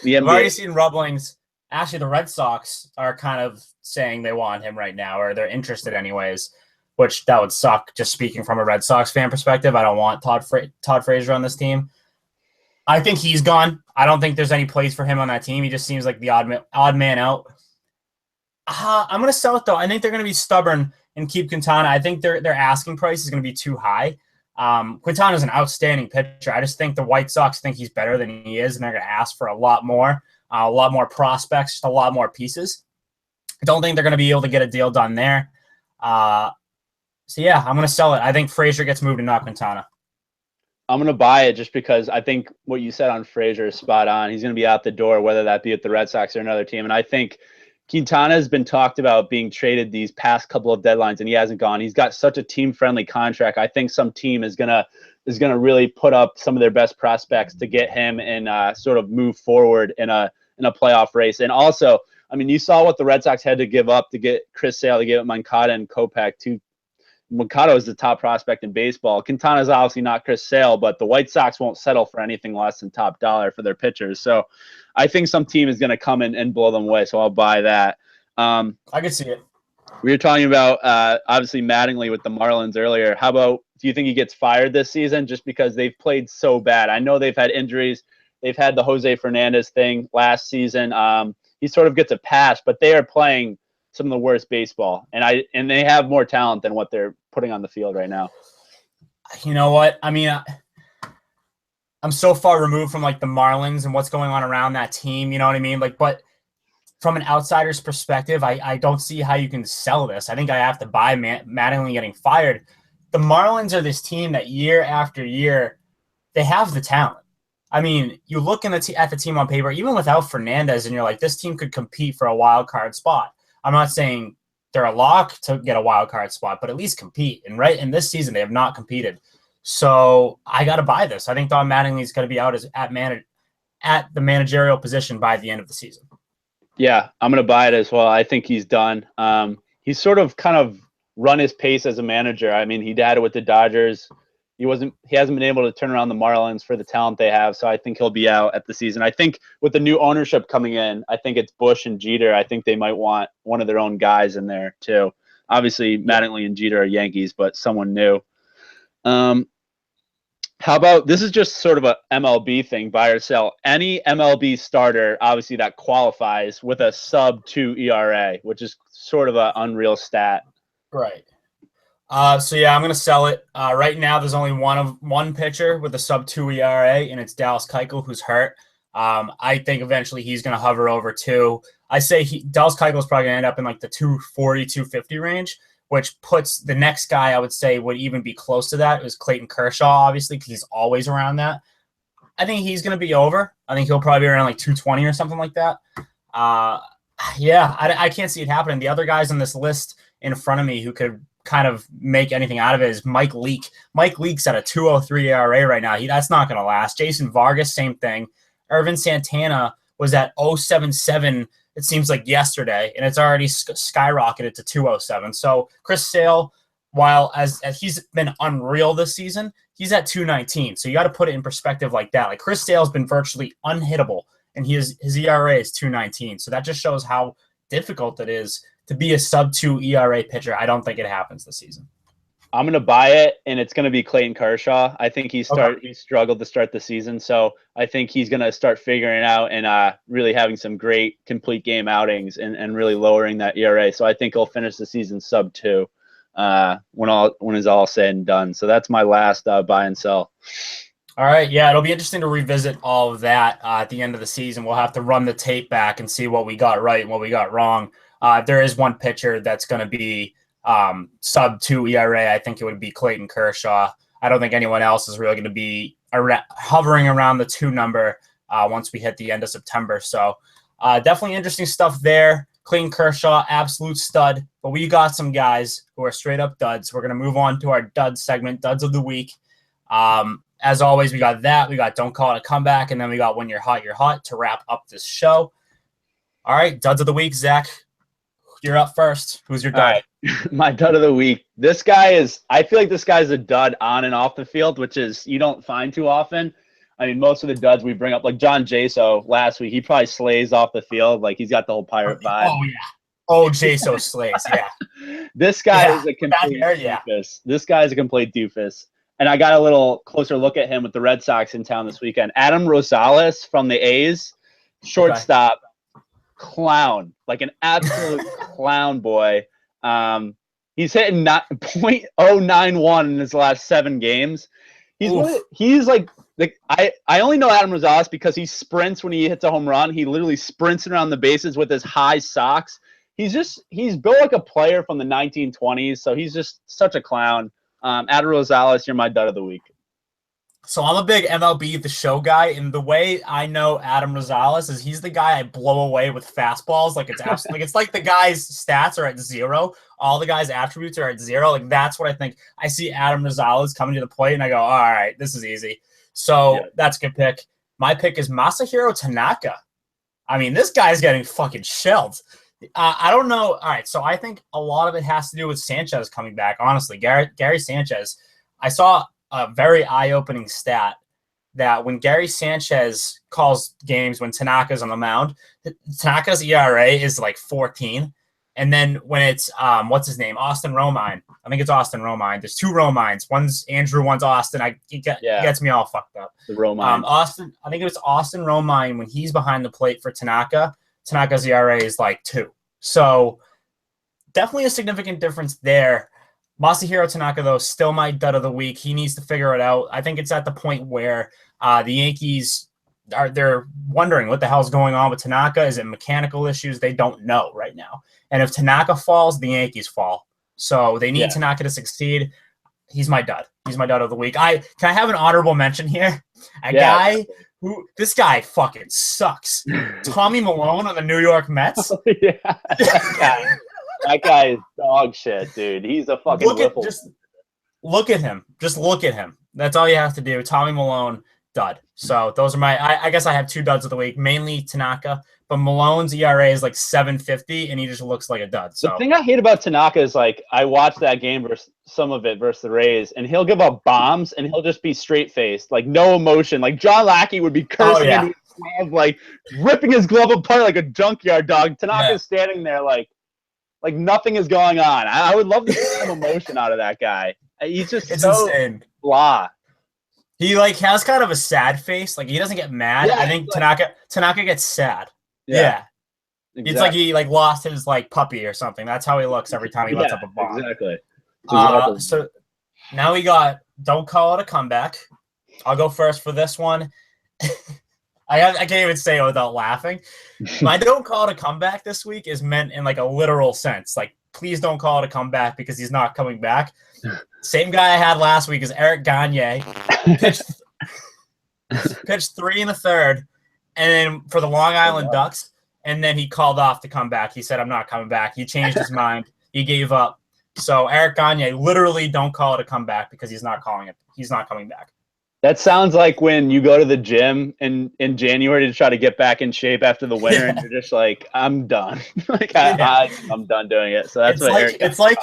already seen rumblings. Actually, the Red Sox are kind of saying they want him right now, or they're interested anyways, which that would suck. Just speaking from a Red Sox fan perspective, I don't want Todd Frazier on this team. I think he's gone. I don't think there's any place for him on that team. He just seems like the odd man out. I'm going to sell it, though. I think they're going to be stubborn and keep Quintana. I think their asking price is going to be too high. Quintana is an outstanding pitcher. I just think the White Sox think he's better than he is, and they're going to ask for a lot more prospects, just a lot more pieces. I don't think they're going to be able to get a deal done there. I'm going to sell it. I think Frazier gets moved and not Quintana. I'm going to buy it just because I think what you said on Frazier is spot on. He's going to be out the door, whether that be at the Red Sox or another team. And I think Quintana has been talked about being traded these past couple of deadlines, and he hasn't gone. He's got such a team-friendly contract. I think some team is gonna really put up some of their best prospects to get him and sort of move forward in a playoff race. And also, I mean, you saw what the Red Sox had to give up to get Chris Sale, to give up Moncada and Kopech. Moncada is the top prospect in baseball. Quintana is obviously not Chris Sale, but the White Sox won't settle for anything less than top dollar for their pitchers. So I think some team is going to come in and blow them away, so I'll buy that. I can see it. We were talking about, obviously, Mattingly with the Marlins earlier. How about, do you think he gets fired this season just because they've played so bad? I know they've had injuries. They've had the Jose Fernandez thing last season. He sort of gets a pass, but they are playing some of the worst baseball, and they have more talent than what they're putting on the field right now. You know what? I mean, I'm so far removed from like the Marlins and what's going on around that team. You know what I mean? Like, but from an outsider's perspective, I don't see how you can sell this. I think I have to buy Mattingly getting fired. The Marlins are this team that year after year, they have the talent. I mean, you look at the team on paper, even without Fernandez, and you're like, this team could compete for a wild card spot. I'm not saying they're a lock to get a wild card spot, but at least compete. And right in this season, they have not competed. So I got to buy this. I think Don Mattingly is going to be out at the managerial position by the end of the season. Yeah, I'm going to buy it as well. I think he's done. He's sort of kind of run his pace as a manager. I mean, he had it with the Dodgers. He hasn't been able to turn around the Marlins for the talent they have, so I think he'll be out at the season. I think with the new ownership coming in, I think it's Bush and Jeter. I think they might want one of their own guys in there too. Obviously, Mattingly and Jeter are Yankees, but someone new. How about, this is just sort of a MLB thing, buy or sell. Any MLB starter, obviously, that qualifies with a sub-2 ERA, which is sort of an unreal stat. Right. I'm going to sell it. Right now, there's only one pitcher with a sub-2 ERA, and it's Dallas Keuchel, who's hurt. I think eventually he's going to hover over 2. I say Dallas Keuchel is probably going to end up in like the 240, 250 range, which puts the next guy I would say would even be close to that. It was Clayton Kershaw, obviously, because he's always around that. I think he's going to be over. I think he'll probably be around like 220 or something like that. I can't see it happening. The other guys on this list in front of me who could kind of make anything out of it is Mike Leake. Mike Leake's at a 2.03 ERA right now. That's not going to last. Jason Vargas, same thing. Irvin Santana was at 0.77 it seems like yesterday, and it's already skyrocketed to 207. So Chris Sale, while as he's been unreal this season, he's at 219. So you got to put it in perspective like that. Like Chris Sale's been virtually unhittable, and his ERA is 219. So that just shows how difficult it is to be a sub-2 ERA pitcher. I don't think it happens this season. I'm going to buy it, and it's going to be Clayton Kershaw. I think he struggled to start the season, so I think he's going to start figuring it out and really having some great complete game outings and really lowering that ERA. So I think he'll finish the season sub-2 when it's all said and done. So that's my last buy and sell. All right, yeah, it'll be interesting to revisit all of that at the end of the season. We'll have to run the tape back and see what we got right and what we got wrong. There is one pitcher that's going to be sub-2 ERA. I think it would be Clayton Kershaw. I don't think anyone else is really going to be hovering around the 2 number once we hit the end of September. So definitely interesting stuff there. Clayton Kershaw, absolute stud. But we got some guys who are straight up duds. We're going to move on to our dud segment, duds of the week. As always, we got that. We got Don't Call It a Comeback. And then we got When You're Hot to wrap up this show. All right, duds of the week, Zach. You're up first. Who's your dud? All right. My dud of the week. I feel like this guy's a dud on and off the field, which is you don't find too often. I mean, most of the duds we bring up, like John Jaso last week, he probably slays off the field. Like he's got the whole pirate vibe. Oh yeah. Oh, Jaso slays. Yeah. This guy is a complete doofus. This guy is a complete doofus. And I got a little closer look at him with the Red Sox in town this weekend. Adam Rosales from the A's, shortstop. Clown, like an absolute clown boy. He's hitting .091 in his last 7 games. He's like I only know Adam Rosales because he sprints when he hits a home run. He literally sprints around the bases with his high socks. He's built like a player from the 1920s, so he's just such a clown. Adam Rosales, you're my dud of the week. So I'm a big MLB The Show guy, and the way I know Adam Rosales is he's the guy I blow away with fastballs. Like it's like the guy's stats are at 0, all the guy's attributes are at 0. Like that's what I think. I see Adam Rosales coming to the plate, and I go, all right, this is easy. So that's a good pick. My pick is Masahiro Tanaka. I mean, this guy's getting fucking shelled. I don't know. All right, so I think a lot of it has to do with Sanchez coming back. Honestly, Gary Sanchez. I saw a very eye-opening stat that when Gary Sanchez calls games when Tanaka's on the mound, Tanaka's ERA is like 14. And then when it's, what's his name? Austin Romine. I think it's Austin Romine. There's 2 Romines. One's Andrew, one's Austin. It gets me all fucked up. The Romine. I think it was Austin Romine when he's behind the plate for Tanaka. Tanaka's ERA is like 2. So definitely a significant difference there. Masahiro Tanaka, though, still my dud of the week. He needs to figure it out. I think it's at the point where the Yankees they're wondering what the hell's going on with Tanaka. Is it mechanical issues? They don't know right now. And if Tanaka falls, the Yankees fall. So they need Tanaka to succeed. He's my dud. He's my dud of the week. Can I have an honorable mention here? This guy fucking sucks. Tommy Malone on the New York Mets. That guy is dog shit, dude. He's a fucking just look at him. Just look at him. That's all you have to do. Tommy Malone, dud. So those are I guess I have 2 duds of the week, mainly Tanaka, but Malone's ERA is like 7.50, and he just looks like a dud. So the thing I hate about Tanaka is like I watched that game versus the Rays, and he'll give up bombs, and he'll just be straight faced, like no emotion. Like John Lackey would be cursing into his glove, like ripping his glove apart like a junkyard dog. Tanaka's standing there like nothing is going on. I would love to see some emotion out of that guy. He's just insane. Blah. He like has kind of a sad face. Like he doesn't get mad. I think Tanaka gets sad. Yeah. Exactly. It's like he like lost his like puppy or something. That's how he looks every time he lets up a bomb. Exactly. So now we got Don't Call It a Comeback. I'll go first for this one. I can't even say it without laughing. My Don't Call It a Comeback this week is meant in like a literal sense. Like, please don't call it a comeback because he's not coming back. Same guy I had last week is Eric Gagne. Pitched 3 1/3, and then for the Long Island Ducks, and then he called off to come back. He said, I'm not coming back. He changed his mind. He gave up. So Eric Gagne, literally don't call it a comeback because he's not calling it. He's not coming back. That sounds like when you go to the gym in January to try to get back in shape after the winter, and you're just like, I'm done. Like I think I'm done doing it. So that's what Eric. It's like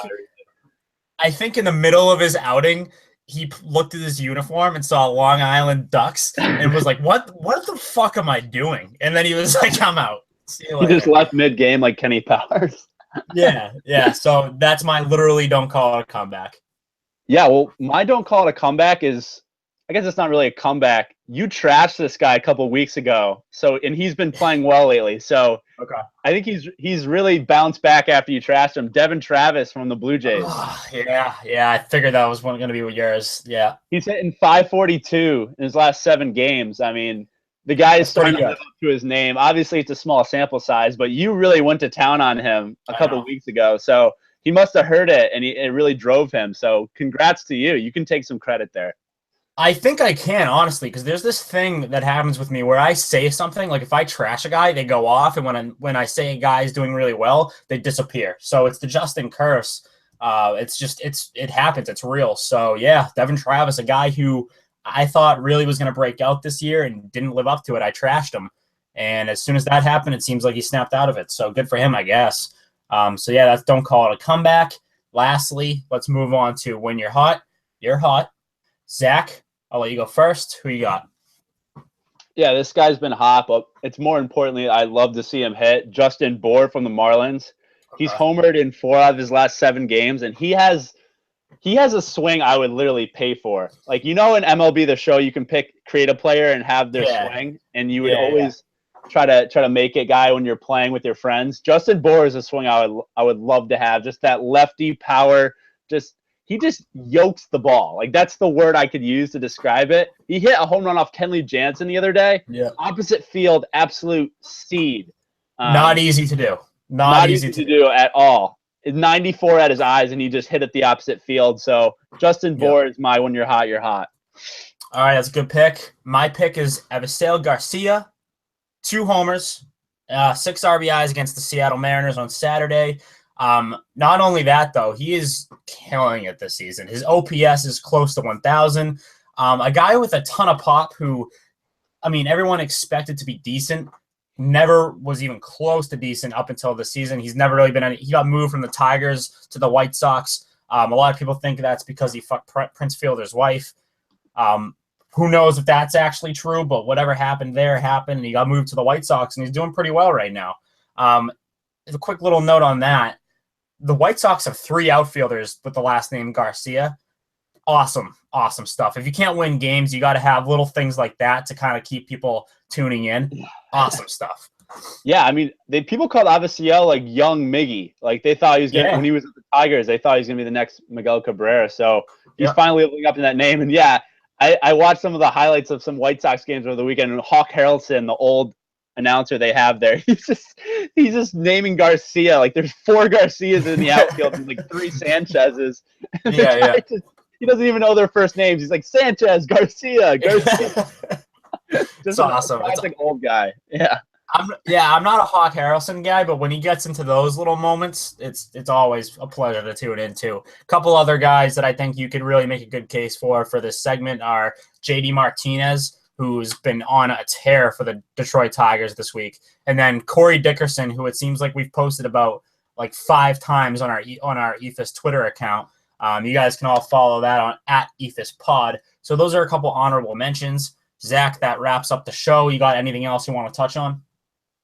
I think in the middle of his outing, he looked at his uniform and saw Long Island Ducks and was like, "What the fuck am I doing?" And then he was like, "I'm out." See you later. He just left mid game like Kenny Powers. Yeah. So that's my literally don't call it a comeback. Yeah, well, my don't call it a comeback is, I guess it's not really a comeback. You trashed this guy a couple of weeks ago, and he's been playing well lately. So okay, I think he's really bounced back after you trashed him. Devin Travis from the Blue Jays. Yeah. I figured that was going to be yours. Yeah, he's hitting 542 in his last 7 games. I mean, the guy is starting to live up to his name. Obviously, it's a small sample size, but you really went to town on him a couple of weeks ago. So he must have heard it, and it really drove him. So congrats to you. You can take some credit there. I think I can, honestly, because there's this thing that happens with me where I say something, like if I trash a guy, they go off, and when I say a guy is doing really well, they disappear. So it's the Justin curse. It happens. It's real. So yeah, Devin Travis, a guy who I thought really was going to break out this year and didn't live up to it. I trashed him. And as soon as that happened, it seems like he snapped out of it. So good for him, I guess. So yeah, don't call it a comeback. Lastly, let's move on to when you're hot, you're hot. Zach, I'll let you go first. Who you got? Yeah, this guy's been hot, but it's more importantly, I love to see him hit. Justin Bour from the Marlins. Okay. He's homered in 4 out of his last 7 games, and he has a swing I would literally pay for. Like, in MLB The Show, you can create a player and have their swing, and you would always try to make it guy when you're playing with your friends. Justin Bour is a swing I would love to have. Just that lefty power, he just yokes the ball. Like, that's the word I could use to describe it. He hit a home run off Kenley Jansen the other day. Yeah. Opposite field, absolute seed. Not easy to do. Not easy to do at all. 94 at his eyes, and he just hit it the opposite field. So Justin Bour is my when you're hot, you're hot. All right, that's a good pick. My pick is Eephus Garcia. 2 homers, 6 RBIs against the Seattle Mariners on Saturday. Not only that, though, he is killing it this season. His OPS is close to 1,000. A guy with a ton of pop who, everyone expected to be decent, never was even close to decent up until this season. He's never really been he got moved from the Tigers to the White Sox. A lot of people think that's because he fucked Prince Fielder's wife. Who knows if that's actually true, but whatever happened there happened, and he got moved to the White Sox, and he's doing pretty well right now. A quick little note on that. The White Sox have 3 outfielders with the last name Garcia. Awesome stuff. If you can't win games, you got to have little things like that to kind of keep people tuning in. Awesome stuff. Yeah, people called Aviciel like young Miggy. Like, they thought he was when he was at the Tigers, they thought he was gonna be the next Miguel Cabrera. So he's finally living up to that name. And yeah, I watched some of the highlights of some White Sox games over the weekend, and Hawk Harrelson, the old announcer they have there, he's just naming Garcia. Like, there's 4 Garcias in the outfield and like 3 Sanchez's. He doesn't even know their first names. He's like, Sanchez, Garcia. Just awesome. It's like old guy. Yeah. I'm not a Hawk Harrelson guy, but when he gets into those little moments, it's always a pleasure to tune into. A couple other guys that I think you could really make a good case for this segment are JD Martinez, who's been on a tear for the Detroit Tigers this week, and then Corey Dickerson, who it seems like we've posted about like 5 times on our Eephus Twitter account. You guys can all follow that on @EephusPod. So those are a couple honorable mentions. Zach, that wraps up the show. You got anything else you want to touch on?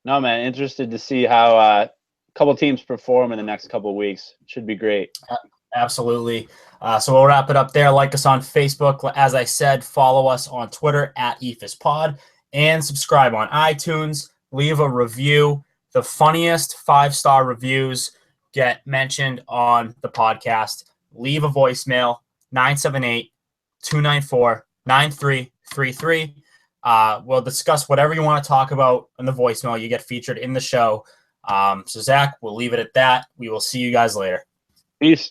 No, man. Interested to see how a couple teams perform in the next couple of weeks. Should be great. Absolutely. So we'll wrap it up there. Like us on Facebook. As I said, follow us on Twitter @EephusPod, and subscribe on iTunes. Leave a review. The funniest 5-star reviews get mentioned on the podcast. Leave a voicemail, 978-294-9333. We'll discuss whatever you want to talk about in the voicemail. You get featured in the show. So, Zach, we'll leave it at that. We will see you guys later. Peace.